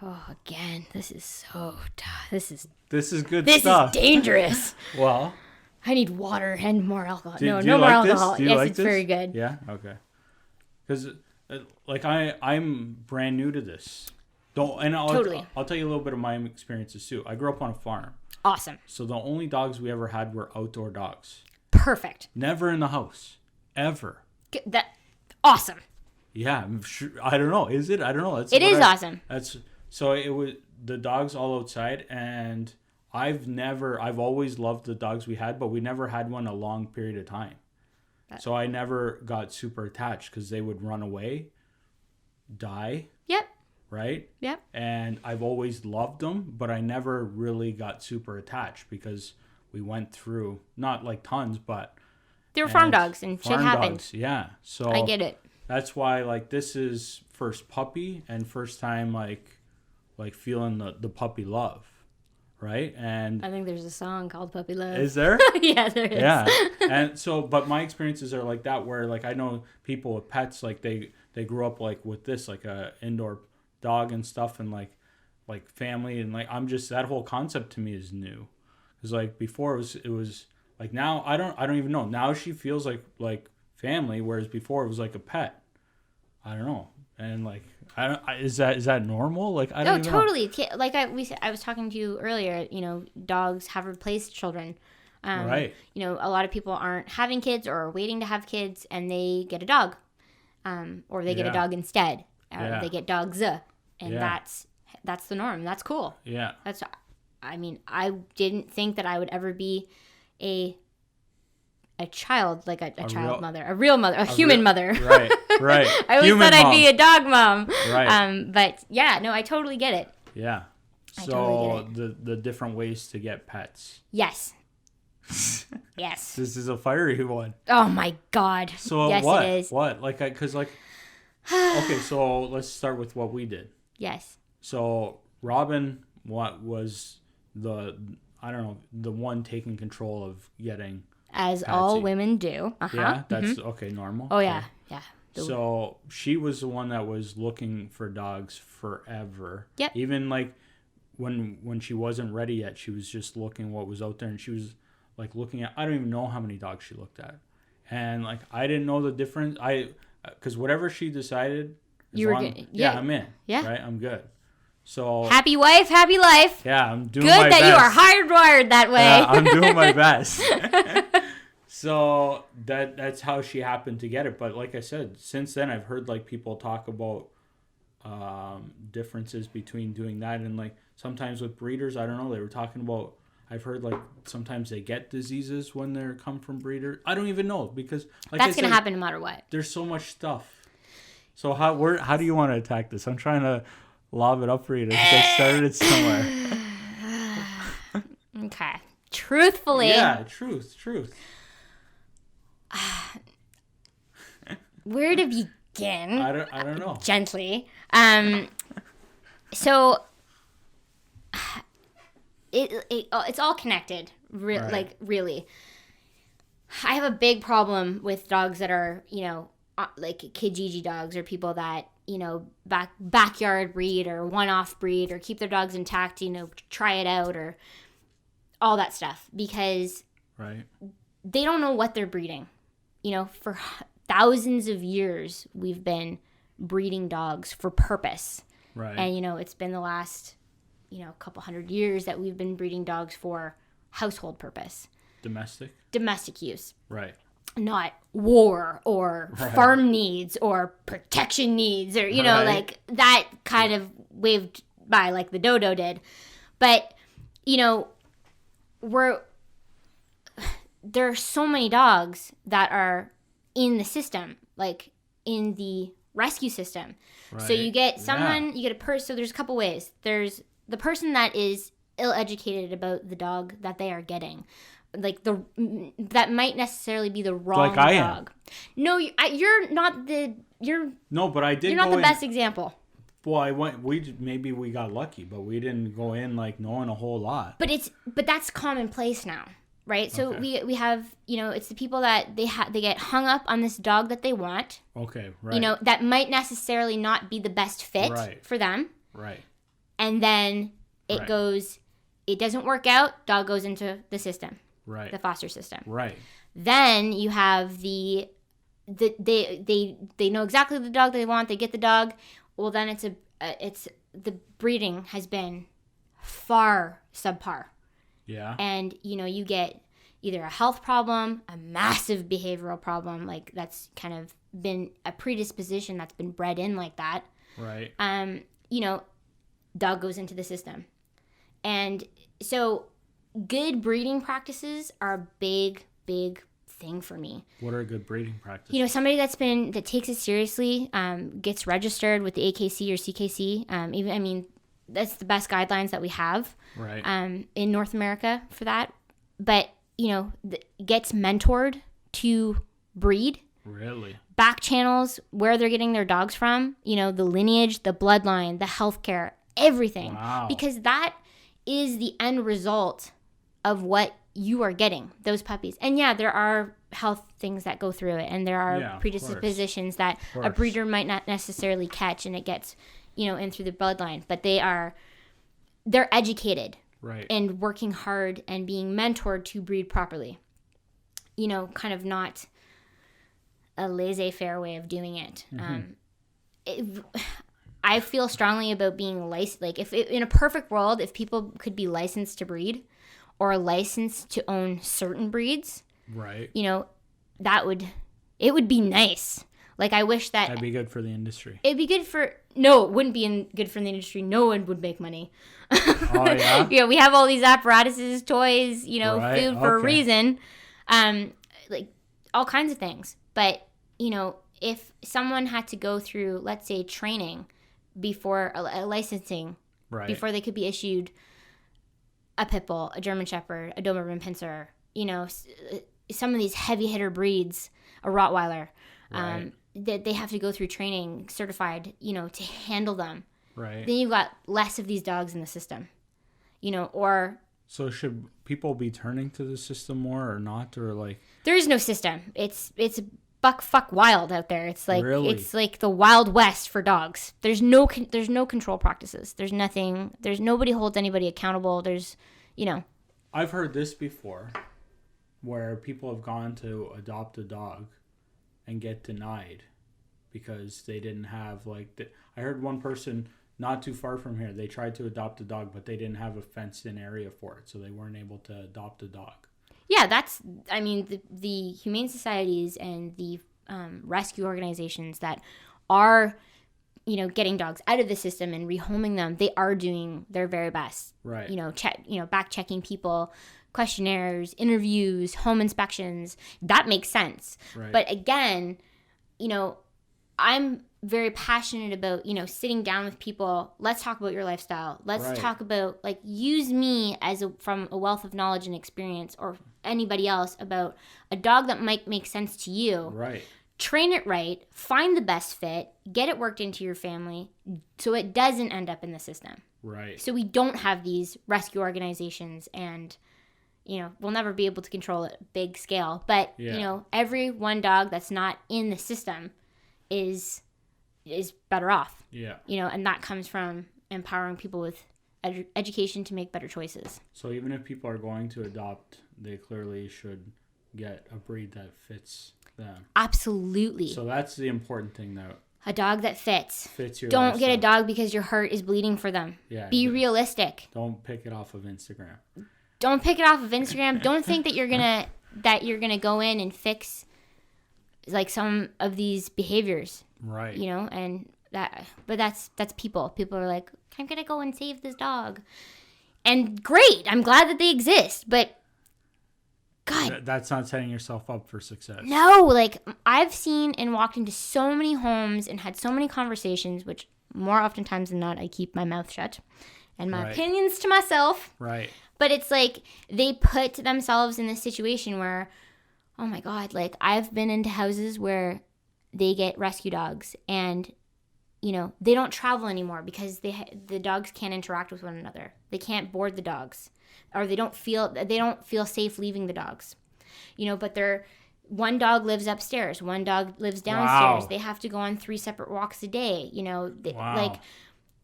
Oh, again, this is so tough. This is good stuff. This is dangerous. Well, I need water and more alcohol. No more like alcohol. Yes, it's very good. Yeah, okay. Because, like, I'm brand new to this. Totally. I'll tell you a little bit of my experiences, too. I grew up on a farm. Awesome. So the only dogs we ever had were outdoor dogs. Perfect. Never in the house. Ever. Awesome. Yeah, I'm sure. I don't know. Is it? I don't know. It is awesome. So it was the dogs all outside, and I've always loved the dogs we had, but we never had one a long period of time. So I never got super attached because they would run away, die. Yep. Right? Yep. And I've always loved them, but I never really got super attached because we went through, not like tons, but... They were farm dogs and shit happened. Dogs, yeah. So I get it. That's why, like, this is first puppy and first time, like feeling the puppy love, right? And I think there's a song called Puppy Love. Is there? Yeah, there is. Yeah. And so, but my experiences are like that where, like, I know people with pets, like, they grew up, like, with this, like, a indoor dog and stuff and, like family. And, like, I'm just, that whole concept to me is new. Because, like, before it was, like, now, I don't even know. Now she feels like family, whereas before it was like a pet. I don't know. And, like, is that normal? Like, I don't even totally know. Like I was talking to you earlier, dogs have replaced children. Right. A lot of people aren't having kids or are waiting to have kids and they get a dog, or they get a dog instead, or they get dogs, and that's the norm. That's cool. Yeah. I didn't think that I would ever be a child, like a child mother, a real mother, a human mother. Right. I always thought I'd be a dog mom. Right. But yeah, no, I totally get it. Yeah. I So totally get the different ways to get pets. Yes. Yes. This is a fiery one. Oh my God. So yes, what? It is. What? Like, okay, so let's start with what we did. Yes. So Robyn, what was the one taking control of getting as Patsy. all women do. Uh-huh. Yeah, that's okay, normal. Oh, yeah. Okay. Yeah. So she was the one that was looking for dogs forever. Yep. Even like when she wasn't ready yet, she was just looking what was out there, and she was like looking at, I don't even know how many dogs she looked at. And like, I didn't know the difference. Because whatever she decided, yeah, I'm in. Yeah. Right? I'm good. So happy wife, happy life. Yeah, I'm doing good my that best. You are hardwired that way. Yeah, I'm doing my best. So that's how she happened to get it. But like I said, since then I've heard like people talk about differences between doing that and like sometimes with breeders, I don't know, they were talking about, I've heard like sometimes they get diseases when they come from breeders. I don't even know because like that's going to happen no matter what. There's so much stuff. So how do you want to attack this? I'm trying to lob it up for you to get started somewhere. Okay. Truthfully. Yeah, truth. Where to begin? skin. I don't know. Gently. So it's all connected. Right. Like, really. I have a big problem with dogs that are, like Kijiji dogs, or people that, backyard breed or one-off breed, or keep their dogs intact, try it out, or all that stuff, because right. they don't know what they're breeding. For thousands of years, we've been breeding dogs for purpose. Right. And, it's been the last, couple hundred years that we've been breeding dogs for household purpose. Domestic use. Right. Not war or farm needs or protection needs, or, like that kind of waved by like the dodo did. But, there are so many dogs that are in the system, like in the rescue system. Right. So you get someone, you get a person. So there's a couple ways. There's the person that is ill-educated about the dog that they are getting. Like that might necessarily be the wrong like dog. No, you're not the No, but I did. You're not the best example. Well, maybe we got lucky, but we didn't go in like knowing a whole lot. But that's commonplace now, right? So we have, it's the people that they get hung up on this dog that they want. Okay, right. That might necessarily not be the best fit for them. Right. And then it doesn't work out, dog goes into the system. Right. The foster system. Right. Then you have they know exactly the dog they want, they get the dog. Well, then it's the breeding has been far subpar. Yeah. And you get either a health problem, a massive behavioral problem, like that's kind of been a predisposition that's been bred in like that. Right. Dog goes into the system. And so good breeding practices are a big thing for me. What are good breeding practices? Somebody that takes it seriously, gets registered with the AKC or CKC. That's the best guidelines that we have. Right. In North America for that. But, gets mentored to breed. Really? Back channels where they're getting their dogs from, the lineage, the bloodline, the healthcare, everything. Wow. Because that is the end result of what you are getting, those puppies. And there are health things that go through it, and there are predispositions that a breeder might not necessarily catch, and it gets, in through the bloodline. But they're educated, right, and working hard and being mentored to breed properly. Kind of not a laissez-faire way of doing it. Mm-hmm. I feel strongly about being licensed. Like, in a perfect world, if people could be licensed to breed or licensed to own certain breeds, right, it would be nice. Like, I wish that'd be good for the industry. It'd be good for no, it wouldn't be good for the industry. No one would make money. Oh yeah. We have all these apparatuses, toys, food for a reason, like all kinds of things. But if someone had to go through, let's say, training before a licensing, before they could be issued a pit bull, a German Shepherd, a Doberman Pinscher, some of these heavy hitter breeds, a Rottweiler, that they have to go through training, certified, to handle them. Right. Then you've got less of these dogs in the system, or. So should people be turning to the system more or not, or like? There is no system. It's fuck wild out there. It's like really? It's like the Wild West for dogs. There's no control practices. There's nothing. There's nobody holds anybody accountable. There's, I've heard this before, where people have gone to adopt a dog, and get denied, because they didn't have I heard one person not too far from here. They tried to adopt a dog, but they didn't have a fenced-in area for it, so they weren't able to adopt a dog. Yeah, the humane societies and the rescue organizations that are, getting dogs out of the system and rehoming them, they are doing their very best. Right. Back checking people, questionnaires, interviews, home inspections. That makes sense. Right. But again, I'm very passionate about, sitting down with people. Let's talk about your lifestyle. Let's talk about, use me from a wealth of knowledge and experience, or anybody else, about a dog that might make sense to you. Right. train it right, find the best fit, get it worked into your family so it doesn't end up in the system. Right. So we don't have these rescue organizations and, we'll never be able to control it big scale. But, every one dog that's not in the system is better off. Yeah. And that comes from empowering people with education to make better choices. So even if people are going to adopt, they clearly should get a breed that fits them. Absolutely. So that's the important thing, though. A dog that fits. Your Don't lifestyle. get a dog because your heart is bleeding for them. Yeah. Be realistic. Don't pick it off of Instagram. Don't pick it off of Instagram. Don't think that you're gonna go in and fix like some of these behaviors. Right. But that's people. People are like, I'm gonna go and save this dog. And great, I'm glad that they exist, but God, that's not setting yourself up for success. no, like I've seen and walked into so many homes and had so many conversations, which more oftentimes than not, I keep my mouth shut and my opinions to myself. Right. But it's like they put themselves in this situation where, oh my God, like I've been into houses where they get rescue dogs and, they don't travel anymore because the dogs can't interact with one another. They can't board the dogs, or they don't feel safe leaving the dogs. But one dog lives upstairs, one dog lives downstairs. Wow. They have to go on 3 separate walks a day. Wow. Like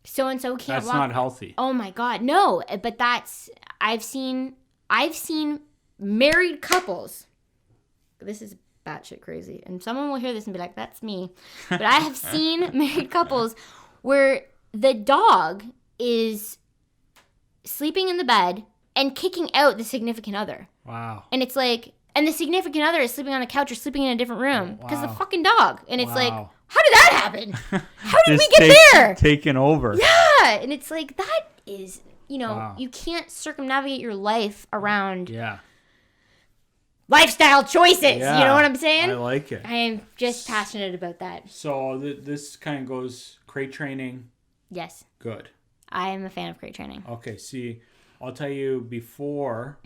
so and so can't That's walk. not healthy. Oh my God, no! But I've seen married couples. This is batshit crazy, and someone will hear this and be like, "That's me." But I have seen married couples where the dog is sleeping in the bed and kicking out the significant other. Wow. And it's like, and the significant other is sleeping on the couch or sleeping in a different room because the Wow. fucking dog. And it's like, Wow. how did that happen? How did we Just get there? Taken over. Yeah, and it's like that is, Wow. you can't circumnavigate your life around Yeah. lifestyle choices. Yeah. You know what I'm saying? I like it. I am just passionate about that. So this kind of goes crate training. Yes, Good. I am a fan of crate training. Okay. See, I'll tell you, before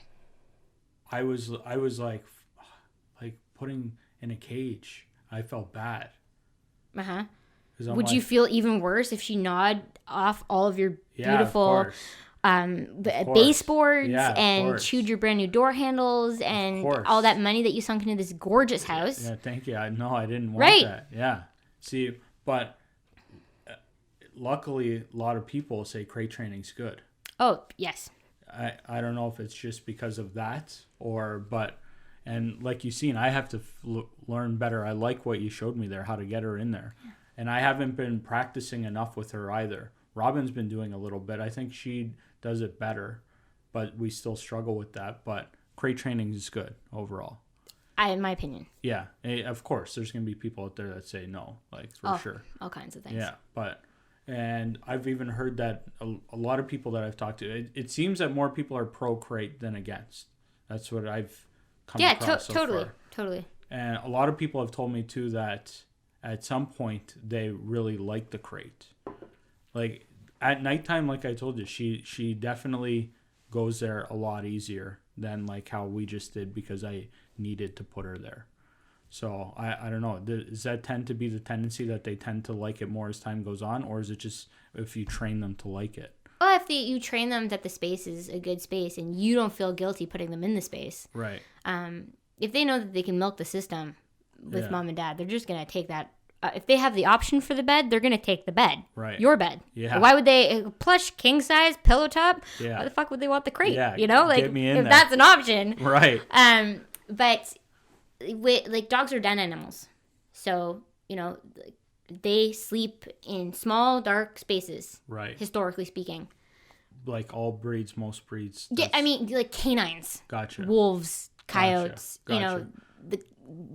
I was like putting in a cage. I felt bad. Uh-huh. Would you feel even worse if she gnawed off all of your beautiful baseboards and chewed your brand new door handles and all that money that you sunk into this gorgeous house? Yeah, thank you. I didn't want Right. that. Yeah. See, but luckily, a lot of people say crate training's good. Oh, yes. I don't know if it's just because of that and like you've seen, I have to learn better. I like what you showed me there, how to get her in there. Yeah. And I haven't been practicing enough with her either. Robyn's been doing a little bit. I think she does it better, but we still struggle with that. But crate training is good overall. In my opinion. Yeah. Of course, there's going to be people out there that say no, like for sure. All kinds of things. Yeah. And I've even heard that a lot of people that I've talked to, it seems that more people are pro crate than against. That's what I've come across so far. Totally. And a lot of people have told me too that at some point they really like the crate. Like at nighttime, like I told you, she definitely goes there a lot easier than like how we just did because I needed to put her there. So I don't know. Does that tend to be the tendency that they tend to like it more as time goes on, or is it just if you train them to like it? Well, if you train them that the space is a good space and you don't feel guilty putting them in the space. Right. If they know that they can milk the system with mom and dad, they're just going to take that. If they have the option for the bed, they're going to take the bed. Right. Your bed. Yeah. Why would they, plush, king size, pillow top? Yeah. Why the fuck would they want the crate? Yeah. Like, get me in if there. that's an option. Right. But dogs are den animals. So, they sleep in small, dark spaces. Right. Historically speaking. Like all breeds, most breeds. Yeah, I mean, like canines. Gotcha. Wolves, coyotes, Gotcha.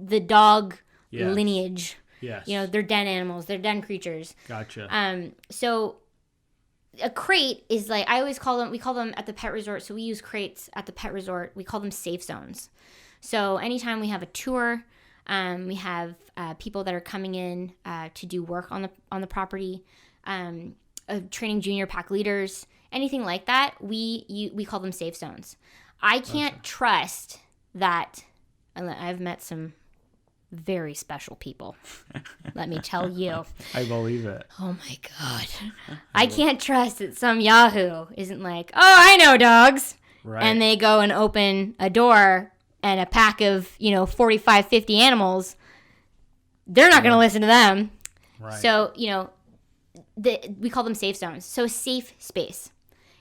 The dog Yes. lineage. Yes. They're den animals. They're den creatures. Gotcha. So a crate is like, we call them at the pet resort. So we use crates at the pet resort. We call them safe zones. So anytime we have a tour, we have people that are coming in to do work on the property, training junior pack leaders, anything like that. We call them safe zones. I can't trust that. I've met some very special people. Let me tell you. I believe it. Oh my God. I can't trust that some Yahoo isn't like, oh, I know dogs. Right. And they go and open a door and a pack of, 45, 50 animals. They're not going to listen to them. Right. So, we call them safe zones. So safe space.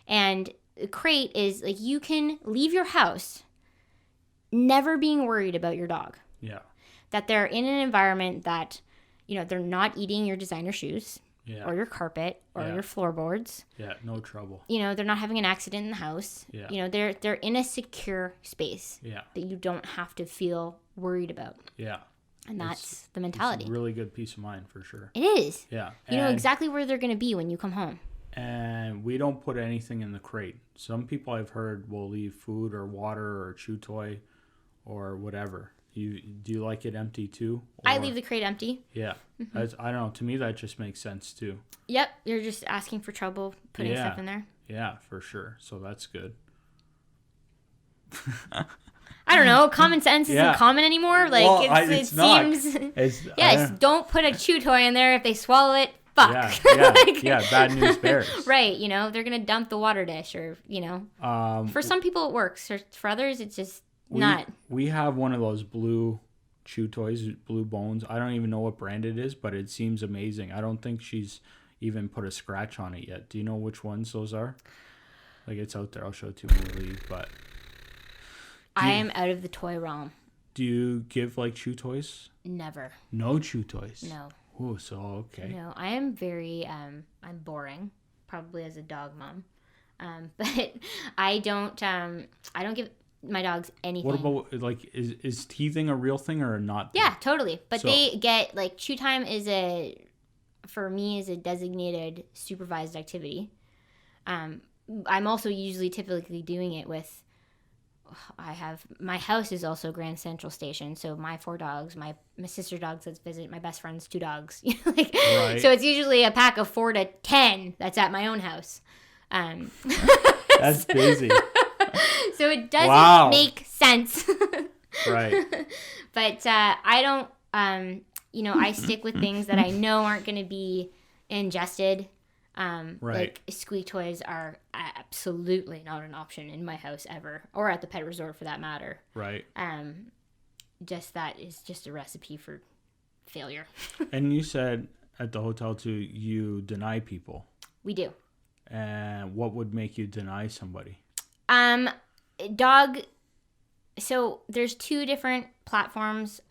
And a crate is like you can leave your house never being worried about your dog. Yeah. That they're in an environment that, they're not eating your designer shoes or your carpet or your floorboards. Yeah, no trouble. They're not having an accident in the house. Yeah. They're in a secure space that you don't have to feel worried about. Yeah. And that's the mentality. It's a really good peace of mind for sure. It is. Yeah. You know exactly where they're going to be when you come home. And we don't put anything in the crate. Some people I've heard will leave food or water or chew toy or whatever. Do you like it empty too? Or, I leave the crate empty. Yeah. Mm-hmm. I don't know. To me, that just makes sense too. Yep. You're just asking for trouble putting stuff in there. Yeah, for sure. So that's good. I don't know. Common sense isn't common anymore. Like, well, it seems. Yes. Don't put a chew toy in there. If they swallow it, fuck. Yeah. Bad news bears. Right. They're going to dump the water dish or, For some people it works. For others, it's just not. We have one of those blue chew toys, Blue Bones. I don't even know what brand it is, but it seems amazing. I don't think she's even put a scratch on it yet. Do you know which ones those are? Like, it's out there. I'll show it to you when we leave, but... I am out of the toy realm. Do you give, like, chew toys? Never. No chew toys? No. Oh, so, okay. No, I am very, I'm boring, probably as a dog mom. But I don't give my dogs anything. What about, like, is teething a real thing or not? Yeah, totally. But they get, like, chew time for me, is a designated supervised activity. I'm also typically doing it with, my house is also Grand Central Station, so my 4 dogs, my sister dogs that visit, my best friend's 2 dogs. Right. So it's usually a pack of 4 to 10 that's at my own house. That's busy. So it doesn't make sense. Right. But I don't, I stick with things that I know aren't going to be ingested. Right. Like squeak toys are absolutely not an option in my house ever, or at the pet resort for that matter. Right. Just that is just a recipe for failure. And you said at the hotel too, you deny people. We do. And what would make you deny somebody? So there's 2 different platforms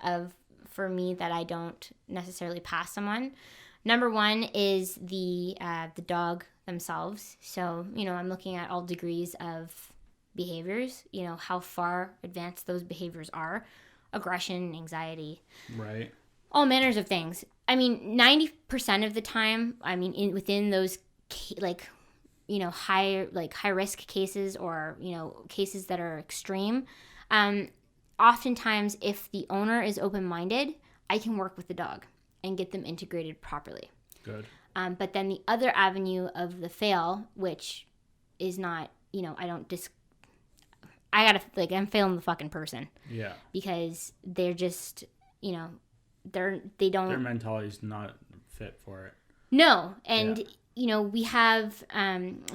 for me that I don't necessarily pass someone. Number 1 is the dog themselves. So, I'm looking at all degrees of behaviors, how far advanced those behaviors are, aggression, anxiety. Right. All manners of things. 90% of the time, within those, high risk cases or, cases that are extreme, oftentimes if the owner is open-minded, I can work with the dog and get them integrated properly. Good. But then the other avenue of the fail, which is not, I'm failing the fucking person. Yeah. Because they're just, they don't. Their mentality's not fit for it. No. And, we have,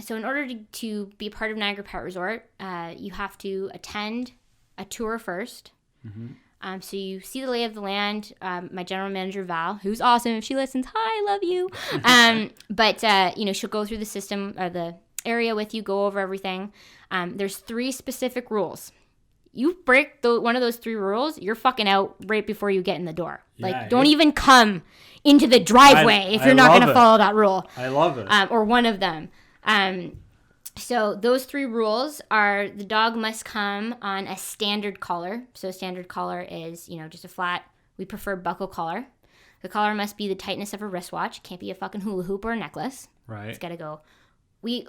so in order to be part of Niagara Pet Resort, you have to attend a tour first. Mm-hmm. So you see the lay of the land. My general manager, Val, who's awesome. If she listens, hi, love you. But she'll go through the system or the area with you, go over everything. There's 3 specific rules. You break one of those 3 rules, you're fucking out right before you get in the door. Don't even come into the driveway if you're not going to follow that rule. I love it. Or one of them. So those 3 rules are the dog must come on a standard collar. So a standard collar is, just a flat, we prefer buckle collar. The collar must be the tightness of a wristwatch. It can't be a fucking hula hoop or a necklace. Right. It's got to go. We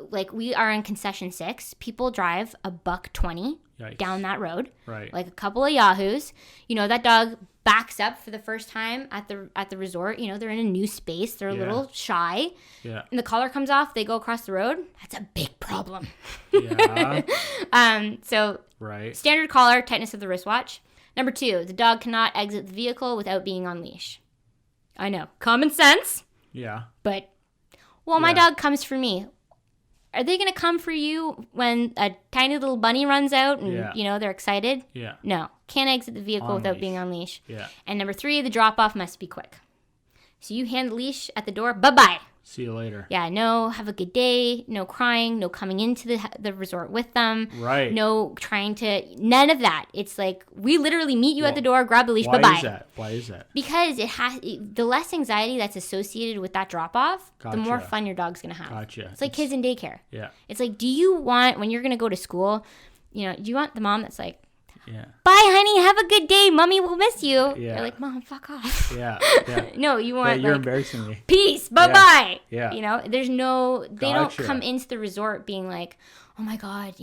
are in concession 6. People drive $120 down that road. Right. Like a couple of yahoos. That dog backs up for the first time at the resort. They're in a new space. They're a little shy. Yeah. And the collar comes off. They go across the road. That's a big problem. Yeah. So right. Standard collar, tightness of the wristwatch. Number 2, the dog cannot exit the vehicle without being on leash. I know, common sense. Yeah. But, my dog comes for me. Are they going to come for you when a tiny little bunny runs out and, they're excited? Yeah. No. Can't exit the vehicle without leash. being on leash. Yeah. And number 3, the drop-off must be quick. So you hand the leash at the door, bye-bye. See you later. Yeah, no, have a good day, no crying, no coming into the resort with them. Right. No trying to, none of that. It's like, we literally meet you at the door, grab the leash, bye-bye. Why is that? Because the less anxiety that's associated with that drop-off, the more fun your dog's going to have. Gotcha. It's like kids in daycare. Yeah. It's like, do you want, when you're going to go to school, do you want the mom that's like, yeah, bye, honey, have a good day, mommy will miss you. Yeah. You're like, Mom, fuck off. Yeah. No, you want, you're embarrassing me. Peace, bye-bye. Yeah. There's no, they don't Gotcha. come into the resort being like, oh my God,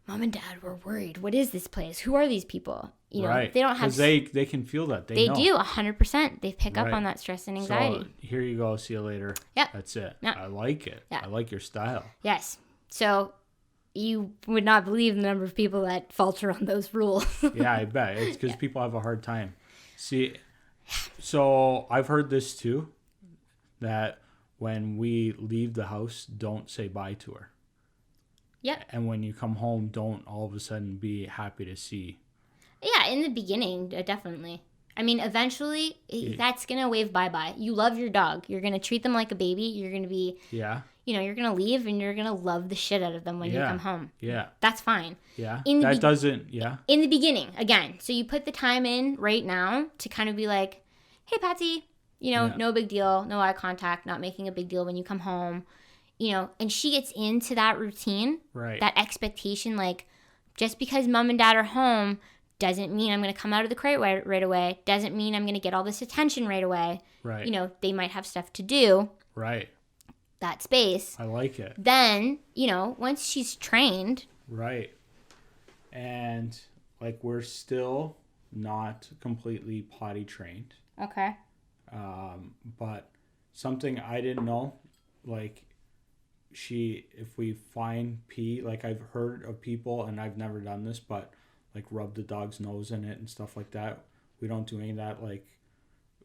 Mom and Dad were worried. What is this place? Who are these people? Right. They don't have. They can feel that. They know. Do 100%. They pick up on that stress and anxiety. So here you go. See you later. Yeah. That's it. Yeah. I like it. Yeah. I like your style. Yes. So you would not believe the number of people that falter on those rules. Yeah, I bet. It's because people have a hard time. See, so I've heard this too, that when we leave the house, don't say bye to her. Yep. And when you come home, don't all of a sudden be happy to see. Yeah, in the beginning, definitely. I mean, eventually, that's going to wave bye-bye. You love your dog. You're going to treat them like a baby. You're going to be, Yeah. You're going to leave and you're going to love the shit out of them when you come home. Yeah. That's fine. Yeah. In the In the beginning, again. So you put the time in right now to kind of be like, hey, Patsy, no big deal, no eye contact, not making a big deal when you come home, and she gets into that routine, Right. that expectation, like, just because Mom and Dad are home doesn't mean I'm going to come out of the crate right away, doesn't mean I'm going to get all this attention right away. Right. They might have stuff to do. Right. That space. I like it. Then, once she's trained. Right. And, like, we're still not completely potty trained. Okay. But something I didn't know, like, if we find pee, like, I've heard of people, and I've never done this, but, like, rub the dog's nose in it and stuff like that. We don't do any of that. Like,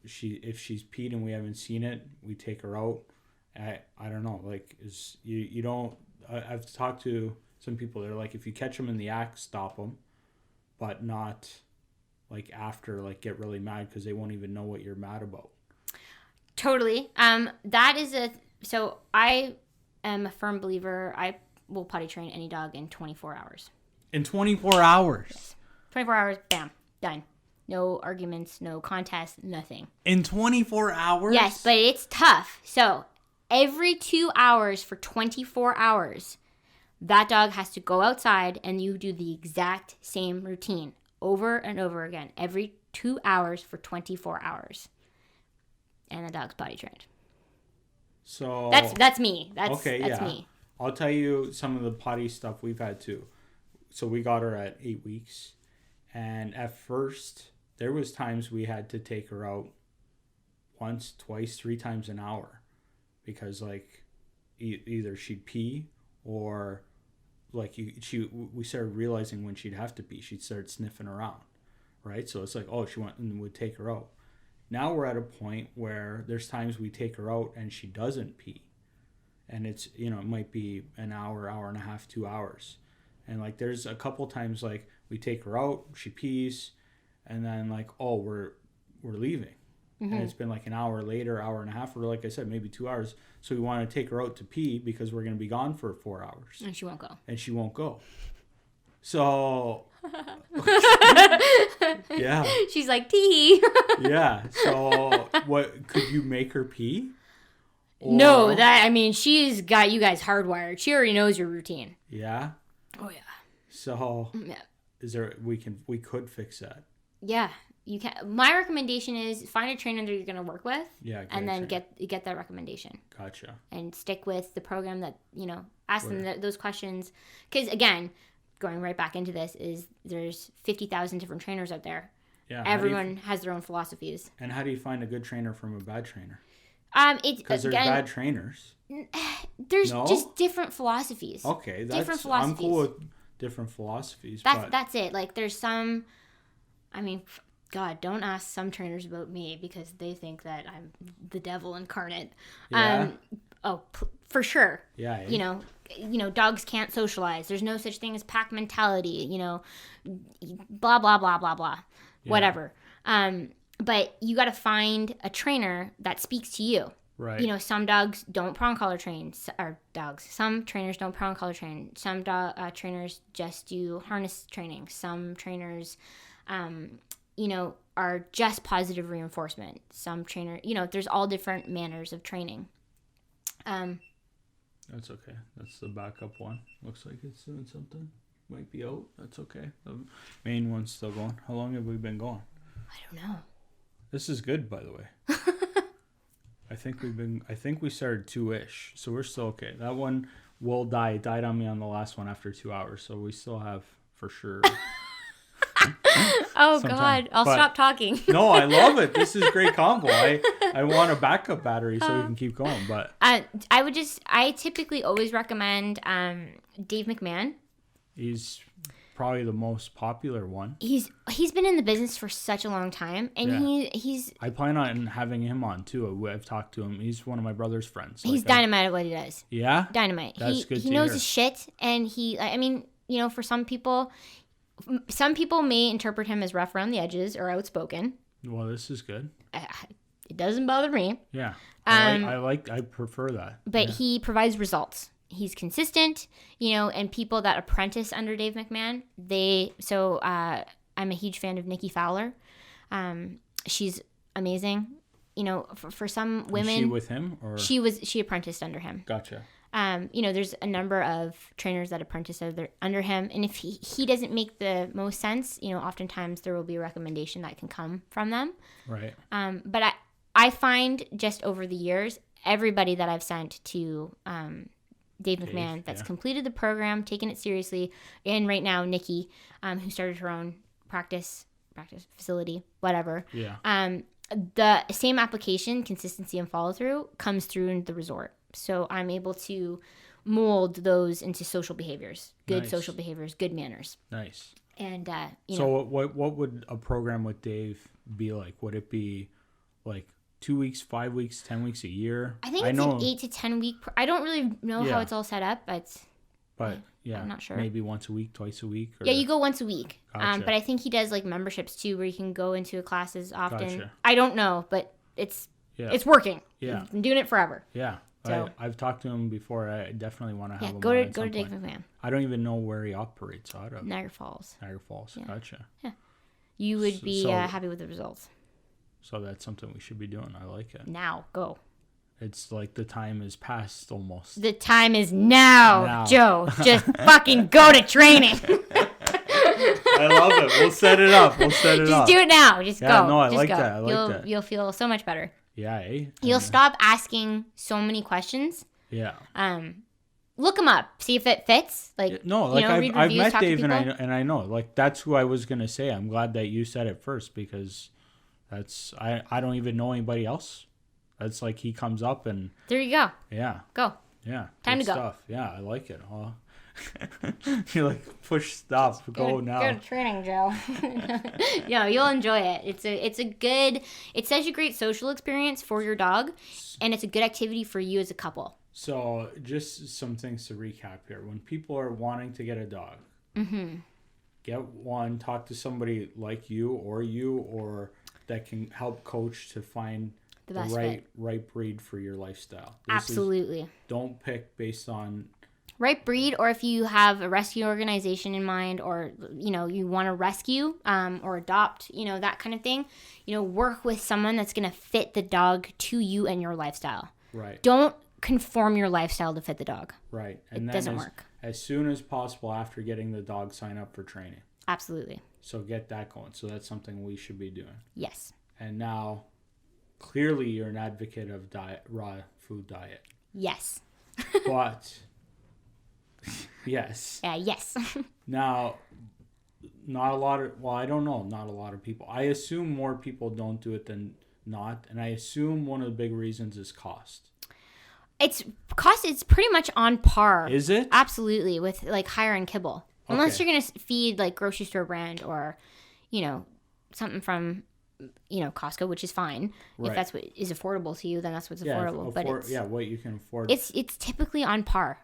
if she's peed and we haven't seen it, we take her out. I don't know, like, you don't, I've talked to some people, they're like, if you catch them in the act, stop them, but not, like, after, like, get really mad because they won't even know what you're mad about. Totally. So I am a firm believer, I will potty train any dog in 24 hours. In 24 hours? Yes. 24 hours, bam, done. No arguments, no contest, nothing. In 24 hours? Yes, but it's tough. So every 2 hours for 24 hours, that dog has to go outside and you do the exact same routine over and over again. Every 2 hours for 24 hours. And the dog's potty trained. So that's me. That's yeah. me. I'll tell you some of the potty stuff we've had too. So we got her at 8 weeks. And at first, there was times we had to take her out once, twice, 3 times an hour. Because, like, either she'd pee or, like, we started realizing when she'd have to pee, she'd start sniffing around, right? So it's like, oh, she went and would take her out. Now we're at a point where there's times we take her out and she doesn't pee. And it's, it might be an hour, hour and a half, 2 hours. And, like, there's a couple times, like, we take her out, she pees, and then, like, oh, we're leaving. Mm-hmm. And it's been like an hour later, hour and a half, or like I said, maybe 2 hours. So we want to take her out to pee because we're going to be gone for 4 hours. And she won't go. So, yeah. She's like, tee. Yeah. So, what, could you make her pee? Or... No, she's got you guys hardwired. She already knows your routine. Yeah? Oh, yeah. So, yeah. We could fix that. Yeah. You can. My recommendation is find a trainer that you're going to work with. Yeah. And then get that recommendation. Gotcha. And stick with the program that, ask them those questions. Because, again, going right back into this is there's 50,000 different trainers out there. Yeah. Everyone has their own philosophies. And how do you find a good trainer from a bad trainer? Because there's bad trainers. There's just different philosophies. Okay. Different philosophies. I'm cool with different philosophies. That's it. Like, there's some... I mean, God, don't ask some trainers about me because they think that I'm the devil incarnate. Yeah. For sure. Yeah. You know, dogs can't socialize. There's no such thing as pack mentality, blah, blah, blah, blah, blah, whatever. But you got to find a trainer that speaks to you. Right. Some dogs don't prong collar train, or dogs. Some trainers don't prong collar train. Some trainers just do harness training. Some trainers, are just positive reinforcement. Some there's all different manners of training. That's okay. That's the backup one. Looks like it's doing something. Might be out. That's okay. The main one's still going. How long have we been going? I don't know. This is good, by the way. I think we started 2-ish, so we're still okay. That one will die. It died on me on the last one after 2 hours, so we still have for sure. Oh God, I'll stop talking. No, I love it. This is great combo. I want a backup battery so we can keep going. But I typically always recommend Dave McMahon. He's probably the most popular one. He's been in the business for such a long time, and he's. I plan on having him on too. I've talked to him. He's one of my brother's friends. He's dynamite at what he does. Yeah, dynamite. That's good. He knows his shit, and for some people may interpret him as rough around the edges or outspoken. Well, this is good. It doesn't bother me. Yeah, I prefer that. But he provides results. He's consistent, and people that apprentice under Dave McMahon, I'm a huge fan of Nikki Fowler. She's amazing. For some women. Is she with him? Or? She apprenticed under him. Gotcha. There's a number of trainers that apprentice under him. And if he doesn't make the most sense, oftentimes there will be a recommendation that can come from them. Right. But I find just over the years, everybody that I've sent to Dave McMahon that's completed the program, taken it seriously, and right now Nikki, who started her own practice facility, whatever. Yeah. The same application, consistency, and follow through comes through in the resort. So I'm able to mold those into social behaviors, good social behaviors, good manners. Nice. And so what would a program with Dave be like? Would it be like 2 weeks, 5 weeks, 10 weeks, a year? I think it's an 8 to 10 week. I don't really know how it's all set up, but I'm not sure. Maybe once a week, twice a week. Yeah, you go once a week. Gotcha. But I think he does like memberships too, where you can go into classes often. Gotcha. I don't know, but it's working. Yeah, I've been doing it forever. Yeah. So, I've talked to him before. I definitely want to have him. Go to Dave McMahon. I don't even know where he operates out of. Niagara Falls. Yeah. Gotcha. Yeah. You would be happy with the results. So that's something we should be doing. I like it. Now, go. It's like the time is past almost. The time is now. Joe. Just fucking go to training. I love it. We'll set it up. Just do it now. Just go. No, I Just like go. that. I like that. You'll feel so much better. Yeah, You'll stop asking so many questions. Yeah. Look them up. See if it fits. Like I've met Dave and I know like that's who I was gonna say. I'm glad that you said it first because that's I don't even know anybody else. That's like he comes up and there you go. Yeah. Go. Yeah. Time to go. Stuff. Yeah, I like it. You like push stop. Go now. Good training, Joe. Yeah, you'll enjoy it. It's such a great social experience for your dog, and it's a good activity for you as a couple. So, just some things to recap here. When people are wanting to get a dog, get one. Talk to somebody like you or that can help coach to find the right breed for your lifestyle. Absolutely. Don't pick based on right breed, or if you have a rescue organization in mind, or you want to rescue or adopt, that kind of thing, work with someone that's going to fit the dog to you and your lifestyle. Right. Don't conform your lifestyle to fit the dog. Right. And it doesn't work. As soon as possible after getting the dog, sign up for training. Absolutely. So get that going. So that's something we should be doing. Yes. And now, clearly you're an advocate of raw food diet. Yes. But yes. Yes. Now, not a lot of people. I assume more people don't do it than not, and I assume one of the big reasons is cost. It's pretty much on par. Is it? Absolutely, with like higher end kibble. Unless you're going to feed like grocery store brand or, something from, Costco, which is fine. Right. If that's what is affordable to you, then that's what's affordable. But what you can afford. It's typically on par.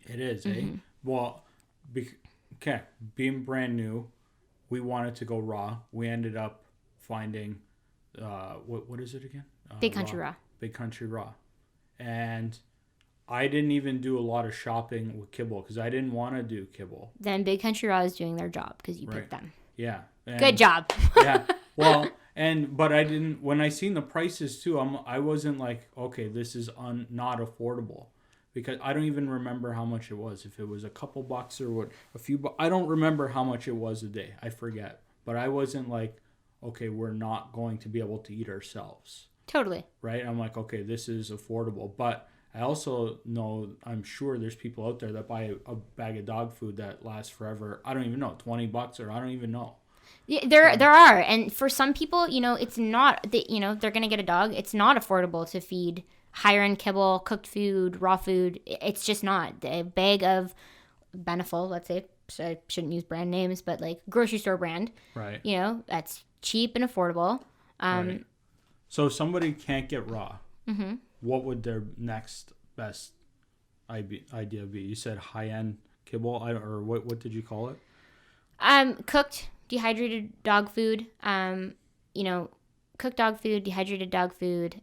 It is, eh? Well, okay, being brand new, we wanted to go raw. We ended up finding, what is it again? Big Country Raw. Big Country Raw. And I didn't even do a lot of shopping with kibble because I didn't want to do kibble. Then Big Country Raw is doing their job because you picked them. Yeah. Good job. Yeah. Well, but I didn't, when I seen the prices too, I wasn't like, okay, this is not affordable. Because I don't even remember how much it was. If it was a couple bucks or what, a few bucks. I don't remember how much it was a day. I forget. But I wasn't like, okay, we're not going to be able to eat ourselves. Totally. Right? I'm like, okay, this is affordable. But I also know, I'm sure there's people out there that buy a bag of dog food that lasts forever. I don't even know, $20 or I don't even know. Yeah, there are. And for some people, it's not, they're going to get a dog. It's not affordable to feed higher end kibble, cooked food, raw food. It's just not. A bag of Beneful, let's say, I shouldn't use brand names, but like grocery store brand. Right. That's cheap and affordable. Right. So if somebody can't get raw, what would their next best idea be? You said high end kibble, or what did you call it? Cooked, dehydrated dog food. Cooked dog food, dehydrated dog food.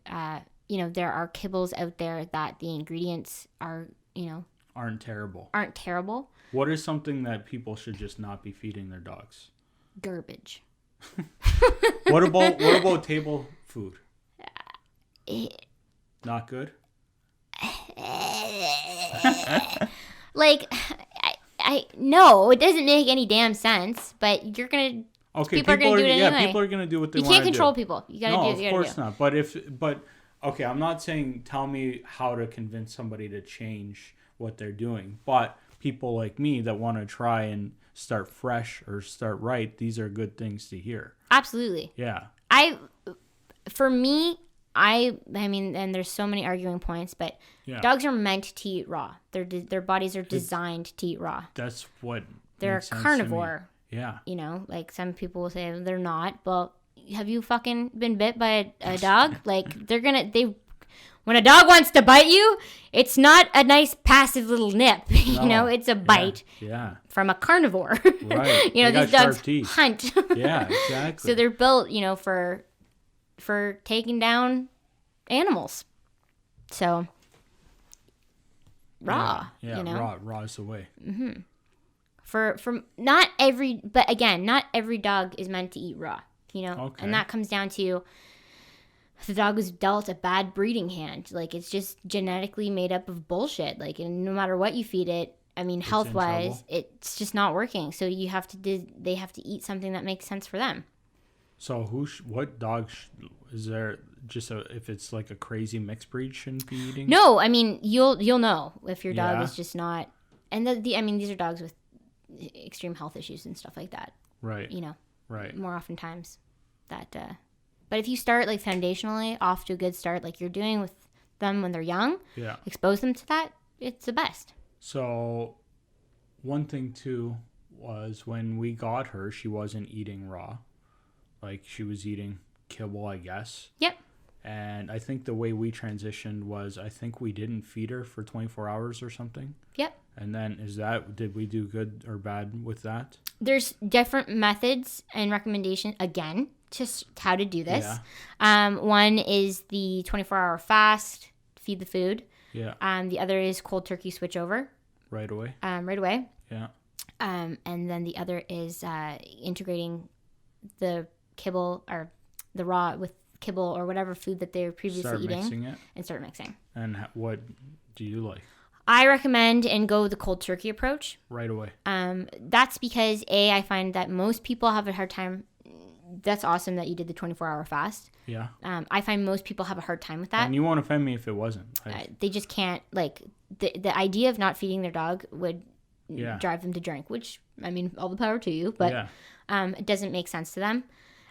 There are kibbles out there that the ingredients are, aren't terrible. What is something that people should just not be feeding their dogs? Garbage. What about table food? Not good? Like, I no, it doesn't make any damn sense, but you're going to... Okay, people are going to do it anyway. Yeah, people are going to do what they want to do. You can't control people. You got to do what you got to do. No, of course not. But okay, I'm not saying tell me how to convince somebody to change what they're doing. But people like me that want to try and start fresh or start right, these are good things to hear. Absolutely. Yeah. For me, I mean, and there's so many arguing points, but dogs are meant to eat raw. Their bodies are designed to eat raw. That's what they're makes sense carnivore. To me. Yeah. Like some people will say they're not. Well, have you fucking been bit by a dog? Like when a dog wants to bite you, it's not a nice passive little nip. It's a bite. Yeah. From a carnivore. Right. These dogs hunt. Yeah, exactly. So they're built, for taking down animals. So raw. Yeah, raw is the way. Mm-hmm. For not every dog is meant to eat raw. Okay. And that comes down to the dog was dealt a bad breeding hand. Like, it's just genetically made up of bullshit. Like, and no matter what you feed it, I mean, health-wise, it's just not working. So they have to eat something that makes sense for them. So what dog is there? Just if it's like a crazy mixed breed, shouldn't be eating? No, I mean you'll know if your dog is just not. And these are dogs with extreme health issues and stuff like that. Right. Right. More oftentimes that. But if you start like foundationally off to a good start, like you're doing with them when they're young, expose them to that. It's the best. So, one thing too was when we got her, she wasn't eating raw. Like, she was eating kibble, I guess. Yep. And I think the way we transitioned was, I think we didn't feed her for 24 hours or something. Yep. And then did we do good or bad with that? There's different methods and recommendations, again, just how to do this. Yeah. One is the 24-hour fast, feed the food. Yeah. The other is cold turkey switch over. Right away. Yeah. And then the other is integrating the kibble or the raw with kibble or whatever food that they're previously eating. And start mixing. And what do you like? I recommend and go the cold turkey approach. Right away. That's because I find that most people have a hard time. That's awesome that you did the 24-hour fast. Yeah. I find most people have a hard time with that. And you won't offend me if it wasn't. They just can't, like, the idea of not feeding their dog would drive them to drink, which, I mean, all the power to you, but it doesn't make sense to them.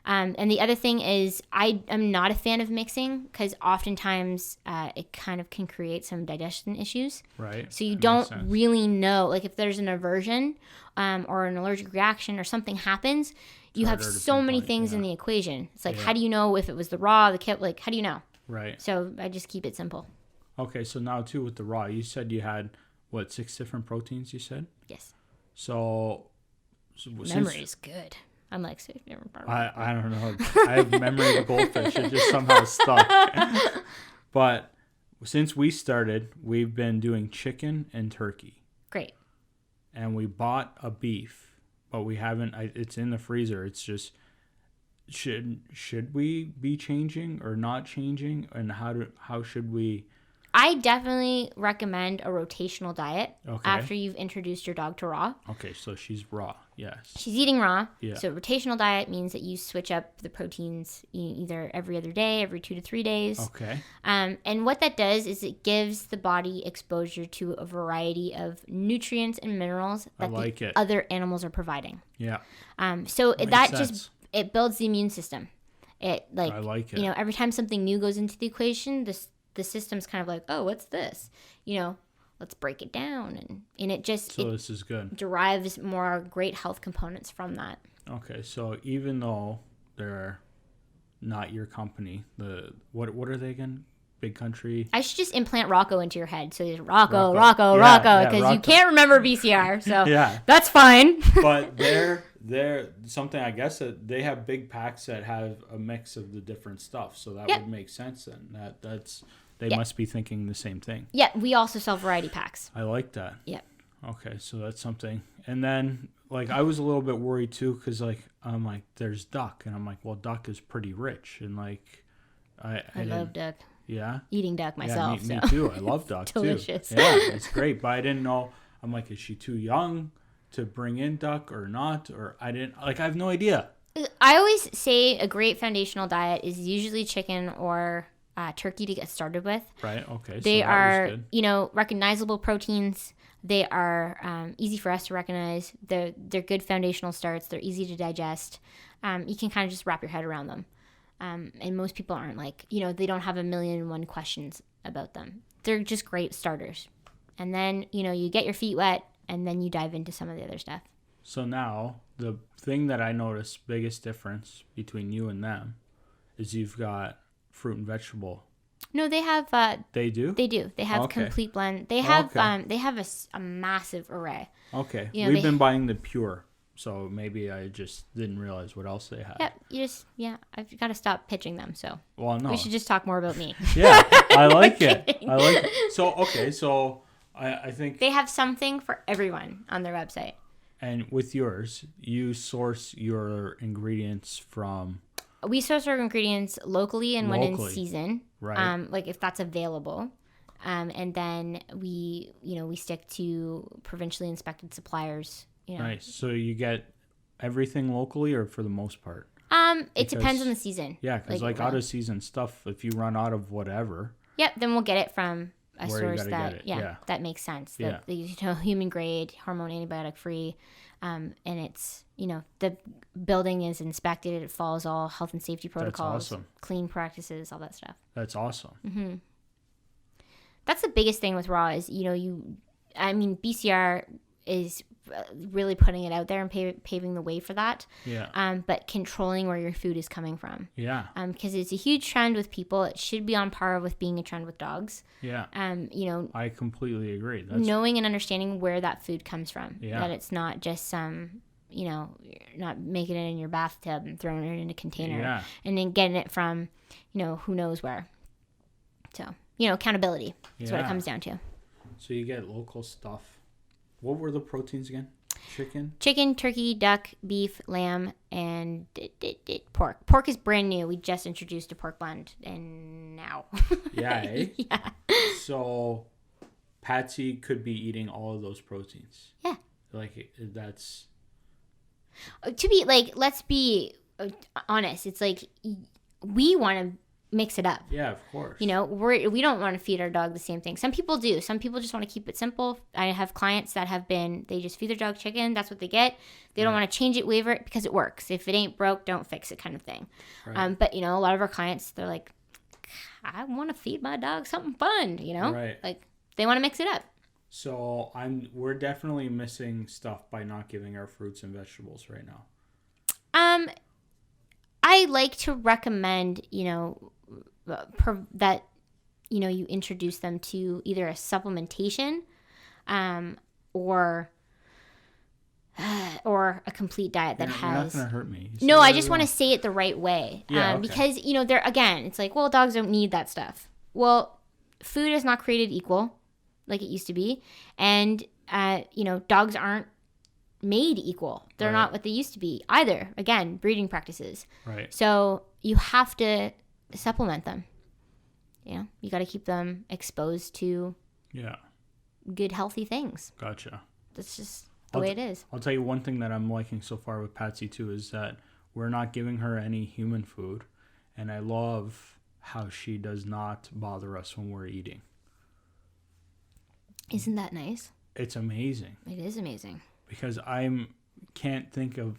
And the other thing is I am not a fan of mixing because oftentimes it kind of can create some digestion issues. Right. So you don't really know, like if there's an aversion or an allergic reaction or something happens, you have harder to so many pinpoint, things in yeah. the equation. It's like, Yeah. how do you know if it was the raw, the kit? Like, how do you know? Right. So I just keep it simple. Okay, so now too with the raw, you said you had what, 6 different proteins? You said. Yes. So Memory is good. I'm like, I don't know. I have memory of a goldfish. It just somehow stuck. But since we started, we've been doing chicken and turkey. Great. And we bought a beef, but we haven't. It's in the freezer. It's just should we be changing or not changing, and how should we? I definitely recommend a rotational diet Okay. after you've introduced your dog to raw. Okay, so she's raw. Yes. She's eating raw. Yeah. So rotational diet means that you switch up the proteins either every other day, every 2 to 3 days. Okay. And what that does is it gives the body exposure to a variety of nutrients and minerals that other animals are providing. Yeah. So Makes that sense. just, it builds the immune system. I like it. Every time something new goes into the equation, the system's kind of like, oh, what's this? Let's break it down. And it just this is good. Derives more great health components from that. Okay, so even though they're not your company, what are they again? Big Country. I should just implant Rawco into your head. So there's Rawco, because you Rawco. can't remember BCR. So Yeah. that's fine. But they're something, I guess, that they have big packs that have a mix of the different stuff. So that would make sense then. They must be thinking the same thing. Yeah, we also sell variety packs. I like that. Yeah. Okay, so that's something. And then, I was a little bit worried too, because I'm like, there's duck, and I'm like, well, duck is pretty rich, and I love duck. Yeah. Eating duck myself. Yeah, me too. I love duck too. Delicious. Yeah, it's great, but I didn't know. I'm like, is she too young to bring in duck or not? Or I have no idea. I always say a great foundational diet is usually chicken or turkey to get started with. Right. Okay. They are, recognizable proteins. They are easy for us to recognize. They're good foundational starts. They're easy to digest. You can kind of just wrap your head around them. And most people aren't they don't have 1,000,001 questions about them. They're just great starters. And then, you get your feet wet and then you dive into some of the other stuff. So now the thing that I noticed, biggest difference between you and them is you've got fruit and vegetable. No, they have. They do. They do. They have complete blend. They have. They have a massive array. Okay, we've been buying the pure, so maybe I just didn't realize what else they had. Yeah, I've got to stop pitching them. So. Well, no. We should just talk more about me. Yeah, I like it. So I think they have something for everyone on their website. And with yours, you source your ingredients from. We source our ingredients locally and when in season, right? If that's available, and then we stick to provincially inspected suppliers. Nice. So you get everything locally, or for the most part? It depends on the season. Yeah, because out of season stuff, if you run out of whatever. Yep, then we'll get it from a source that that makes sense. Yeah. The human grade, hormone antibiotic free, and it's the building is inspected. It follows all health and safety protocols, That's awesome. Clean practices, all that stuff. That's awesome. Mm-hmm. That's the biggest thing with raw is BCR is really putting it out there and paving the way for that. Yeah. But controlling where your food is coming from. Yeah. Because it's a huge trend with people. It should be on par with being a trend with dogs. Yeah. I completely agree. Knowing and understanding where that food comes from. Yeah. That it's not just some, not making it in your bathtub and throwing it in a container. Yeah. And then getting it from, who knows where. So, accountability is what it comes down to. So you get local stuff. What were the proteins again? Chicken, turkey, duck, beef, lamb, and pork. Pork is brand new. We just introduced a pork blend, and now. Yeah, eh? Yeah. So Patsy could be eating all of those proteins. Yeah. That's... let's be honest. It's we want to mix it up. Yeah, of course. We don't want to feed our dog the same thing. Some people do. Some people just want to keep it simple. I have clients that they just feed their dog chicken. That's what they get. They don't want to change it, waver it, because it works. If it ain't broke, don't fix it, kind of thing. Right. But a lot of our clients, they're like, I want to feed my dog something fun, Right. They want to mix it up. So we're definitely missing stuff by not giving our fruits and vegetables right now. I like to recommend, that, you introduce them to either a supplementation, or a complete diet that You're has. not gonna hurt me. No, I just want to say it the right way. Yeah, okay. Because they're, again, it's like, well, dogs don't need that stuff. Well, food is not created equal, like it used to be, and dogs aren't made equal. They're Right. not what they used to be either. Again, breeding practices. Right. So you have to supplement them. You got to keep them exposed to good, healthy things. Gotcha. That's just the way it is. I'll tell you one thing that I'm liking so far with Patsy too is that we're not giving her any human food, and I love how she does not bother us when we're eating. Isn't that nice? It's amazing. It is amazing. Because can't think of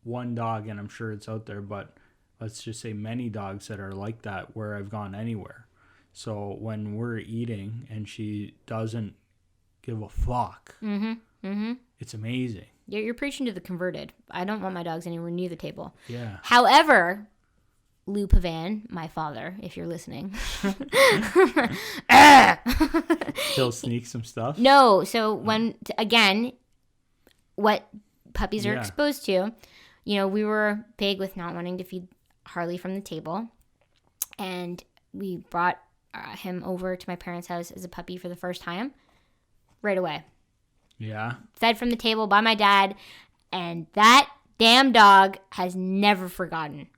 one dog, and I'm sure it's out there, but let's just say many dogs that are like that where I've gone anywhere. So when we're eating and she doesn't give a fuck, it's amazing. You're preaching to the converted. I don't want my dogs anywhere near the table. Yeah. However, Lou Pavan, my father, if you're listening. He'll sneak some stuff? No. So again, what puppies are exposed to, we were big with not wanting to feed Harley from the table. And we brought him over to my parents' house as a puppy for the first time. Right away. Yeah. Fed from the table by my dad. And that damn dog has never forgotten.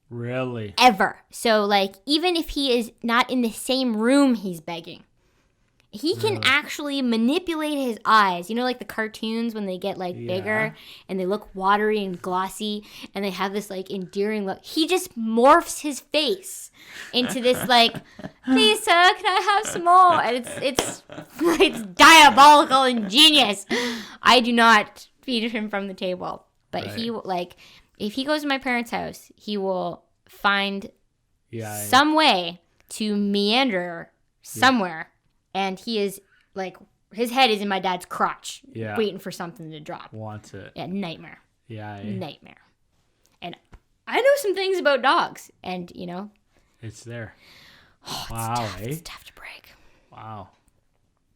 Really? Ever. So, even if he is not in the same room he's begging, he can actually manipulate his eyes. Like the cartoons when they get, bigger and they look watery and glossy and they have this, endearing look. He just morphs his face into this, please, sir, can I have some more? And it's diabolical and genius. I do not feed him from the table. But he, if he goes to my parents' house, he will find some way to meander somewhere. And he is, his head is in my dad's crotch, waiting for something to drop. Wants it. Yeah, nightmare. Yeah. Nightmare. And I know some things about dogs, and, It's there. Oh, wow, tough. It's tough to break. Wow.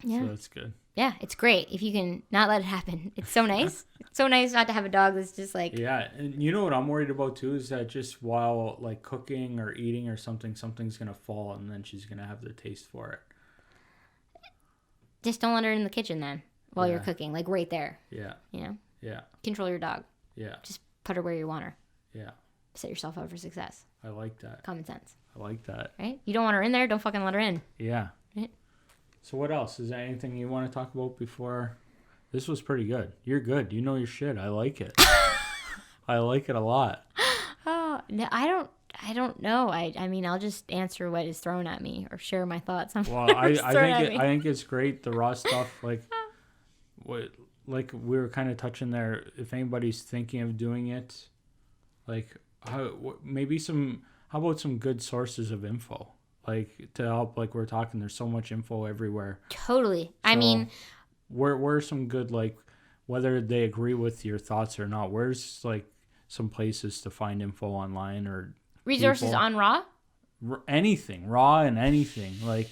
Yeah. So that's good. Yeah, it's great if you can not let it happen. It's so nice. It's so nice not to have a dog that's just Yeah, and you know what I'm worried about too is that just while cooking or eating or something's gonna fall and then she's gonna have the taste for it. Just don't let her in the kitchen then while you're cooking, right there. Yeah. Yeah. Control your dog. Yeah. Just put her where you want her. Yeah. Set yourself up for success. I like that. Common sense. I like that. Right? You don't want her in there, don't fucking let her in. Yeah. Right? So what else? Is there anything you want to talk about before? This was pretty good. You're good. You know your shit. I like it. I like it a lot. Oh, no, I don't know. I mean, I'll just answer what is thrown at me or share my thoughts on Well, what is thrown at me. I think it's great, the raw stuff. What we were kind of touching there. If anybody's thinking of doing it, how about some good sources of info, to help. We're talking, there's so much info everywhere. Totally. So, I mean, where are some good, whether they agree with your thoughts or not, where's some places to find info online or resources people? on Raw? Anything, raw and anything. Oh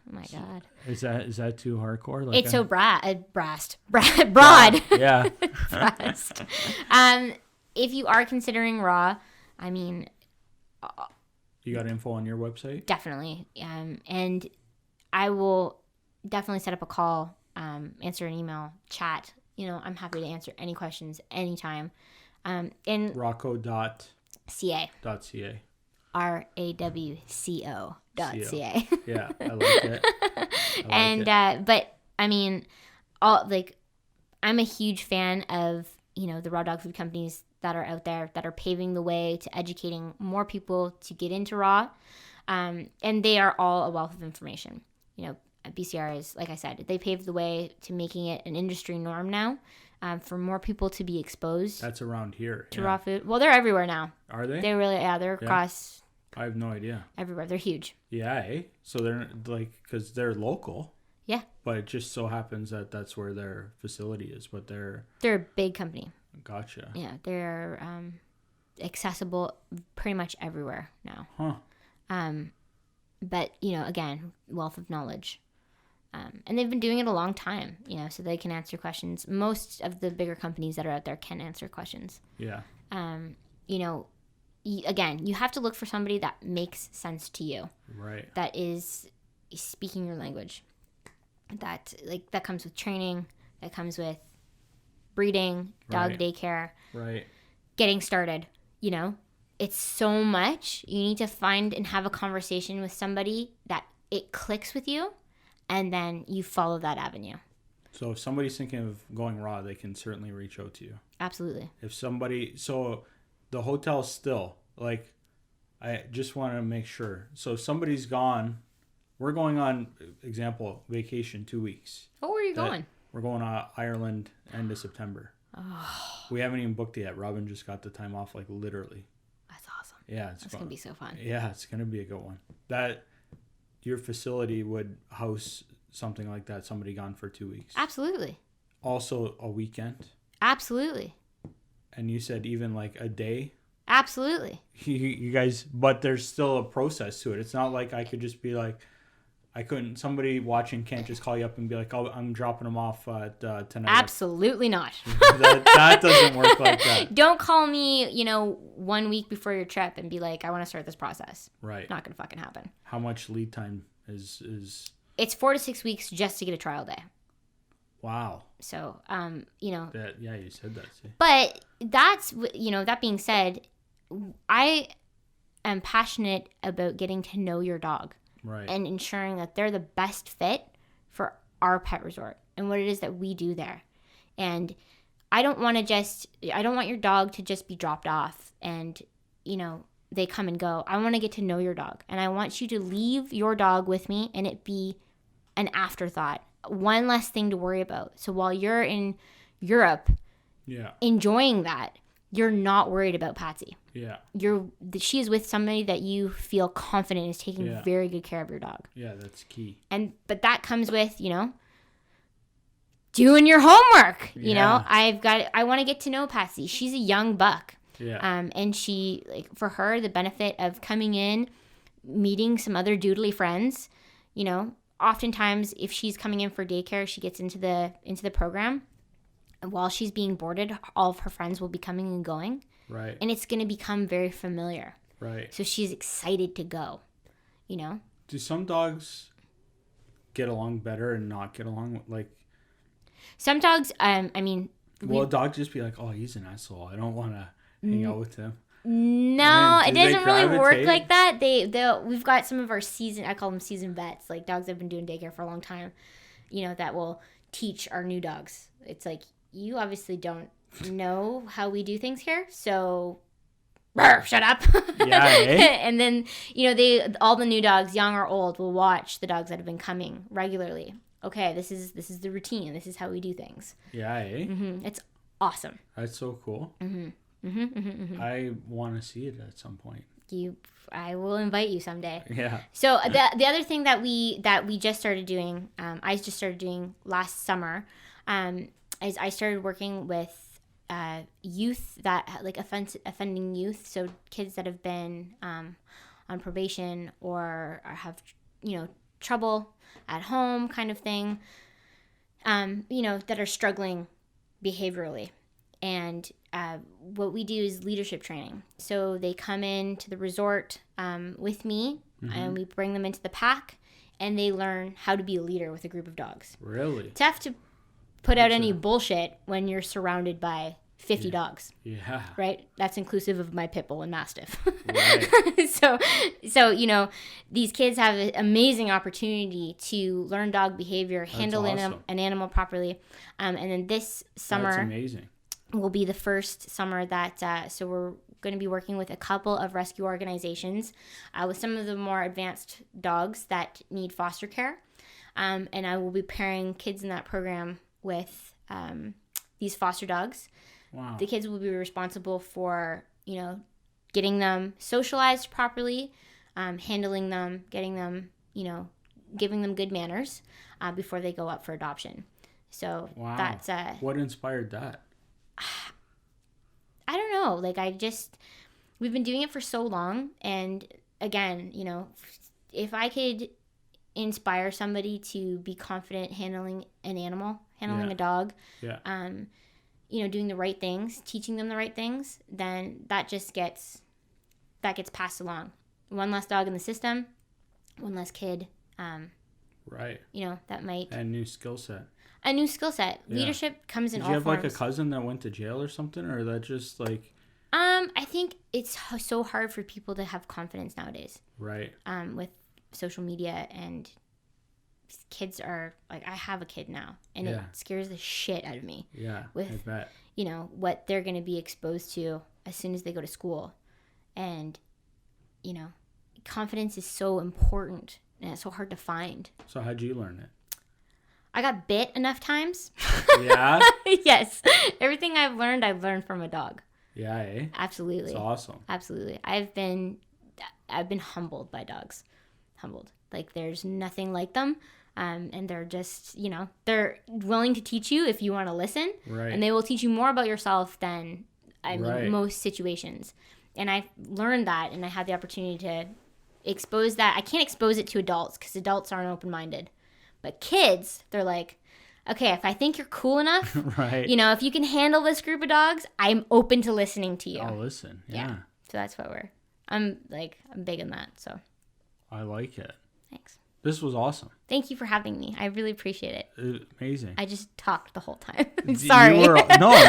my God. Is that too hardcore? It's so broad. Yeah. Brast. If you are considering Raw, I mean, you got info on your website? Definitely. And I will definitely set up a call, answer an email, chat. I'm happy to answer any questions anytime. In Rawco.ca. RAWCO.ca. Yeah, I like it. But I mean, I'm a huge fan of, the raw dog food companies that are out there that are paving the way to educating more people to get into raw. And they are all a wealth of information. BCR is, like I said, they paved the way to making it an industry norm now, for more people to be exposed. That's around here. To raw food. Well, they're everywhere now. Are they? They're across. I have no idea. Everywhere. They're huge. Yeah, So they're because they're local. Yeah. But it just so happens that that's where their facility is. But they're a big company. Gotcha. Yeah, they're accessible pretty much everywhere now. Huh. But, again, wealth of knowledge. And they've been doing it a long time, so they can answer questions. Most of the bigger companies that are out there can answer questions. Yeah. Again, you have to look for somebody that makes sense to you. Right. That is speaking your language. That comes with training. That comes with breeding, dog daycare. Right. Getting started, It's so much. You need to find and have a conversation with somebody that it clicks with you, and then you follow that avenue. So if somebody's thinking of going raw, they can certainly reach out to you. Absolutely. So the hotel still, like, I just want to make sure. So if somebody's gone, we're going on, example, vacation 2 weeks. Oh, where are you going? We're going to Ireland end of September. Oh. We haven't even booked it yet. Robyn just got the time off, like, literally. That's awesome. Yeah, That's going to be so fun. Yeah, it's going to be a good one. Your facility would house something like that, somebody gone for 2 weeks. Absolutely. Also a weekend. Absolutely. And you said even like a day. Absolutely. You guys, but there's still a process to it. It's not like I could just be like, somebody watching can't just call you up and be like, oh, I'm dropping them off at tonight. Absolutely not. that doesn't work like that. Don't call me, 1 week before your trip and be like, I want to start this process. Right. Not going to fucking happen. How much lead time is? It's 4 to 6 weeks just to get a trial day. Wow. So, you said that. See? But that's, that being said, I am passionate about getting to know your dog. Right. And ensuring that they're the best fit for our pet resort and what it is that we do there. And I don't want your dog to just be dropped off and, they come and go. I want to get to know your dog. And I want you to leave your dog with me and it be an afterthought. One less thing to worry about. So while you're in Europe enjoying that, you're not worried about Patsy. Yeah. She is with somebody that you feel confident is taking very good care of your dog. Yeah, that's key. But that comes with, doing your homework. I want to get to know Patsy. She's a young buck. Yeah. And she, for her, the benefit of coming in, meeting some other doodly friends, oftentimes if she's coming in for daycare, she gets into the program. And while she's being boarded, all of her friends will be coming and going. Right. And it's going to become very familiar. Right. So she's excited to go, Do some dogs get along better and not get along? Some dogs, Will a dog just be like, oh, he's an asshole, I don't want to hang out with him? No, it doesn't really work like that. We've got some of our I call them seasoned vets, like dogs that have been doing daycare for a long time, that will teach our new dogs. It's like, you obviously don't know how we do things here, so shut up. Yeah. And then, all the new dogs, young or old, will watch the dogs that have been coming regularly. Okay, this is the routine. This is how we do things. Yeah. Mm-hmm. It's awesome. That's so cool. Mm-hmm. Mm-hmm, mm-hmm, mm-hmm. I want to see it at some point. I will invite you someday. Yeah. So the other thing that we just started doing, I just started doing last summer, is I started working with youth that offending youth, so kids that have been on probation or have trouble at home, kind of thing, that are struggling behaviorally. And what we do is leadership training. So they come into the resort with me, and we bring them into the pack, and they learn how to be a leader with a group of dogs. Really? Tough to put out any bullshit when you're surrounded by 50 dogs. Yeah. Right? That's inclusive of my pit bull and mastiff. Right. So these kids have an amazing opportunity to learn dog behavior, handle an animal properly. And then this summer... That's amazing. Will be the first summer that, so we're going to be working with a couple of rescue organizations with some of the more advanced dogs that need foster care. And I will be pairing kids in that program with these foster dogs. Wow. The kids will be responsible for, getting them socialized properly, handling them, getting them, giving them good manners before they go up for adoption. So that's... what inspired that? I don't know. we've been doing it for so long. And again, you know, if I could inspire somebody to be confident handling an animal, handling a dog, you know, doing the right things, teaching them the right things, then that gets passed along. One less dog in the system, one less kid. Right. You know, that might... And new skill set. A new skill set. Yeah. Leadership comes in all forms. Did you have like a cousin that went to jail or something, or that just like... I think it's so hard for people to have confidence nowadays. Right. With social media, and kids are like, I have a kid now, and it scares the shit out of me. Yeah, with, I bet. You know, what they're going to be exposed to as soon as they go to school. And, you know, confidence is so important, and it's so hard to find. So how'd you learn it? I got bit enough times. Yeah? Yes. Everything I've learned from a dog. Yeah, eh? Absolutely. It's awesome. Absolutely. I've been humbled by dogs. Humbled. Like, there's nothing like them. And they're just, you know, they're willing to teach you if you want to listen. Right. And they will teach you more about yourself than, most situations. And I learned that, and I had the opportunity to expose that. I can't expose it to adults because adults aren't open-minded. But kids, they're like, okay, if I think you're cool enough, right. You know, if you can handle this group of dogs, I'm open to listening to you. I'll listen. Yeah. So that's what I'm big on that. So I like it. Thanks. This was awesome. Thank you for having me. I really appreciate it. Amazing. I just talked the whole time. I'm sorry. No,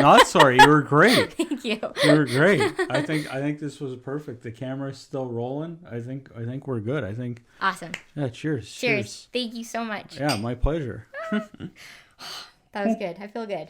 not sorry. You were great. Thank you. You were great. I think this was perfect. The camera's still rolling. I think we're good. I think. Awesome. Yeah. Cheers. Cheers. Thank you so much. Yeah, my pleasure. That was good. I feel good.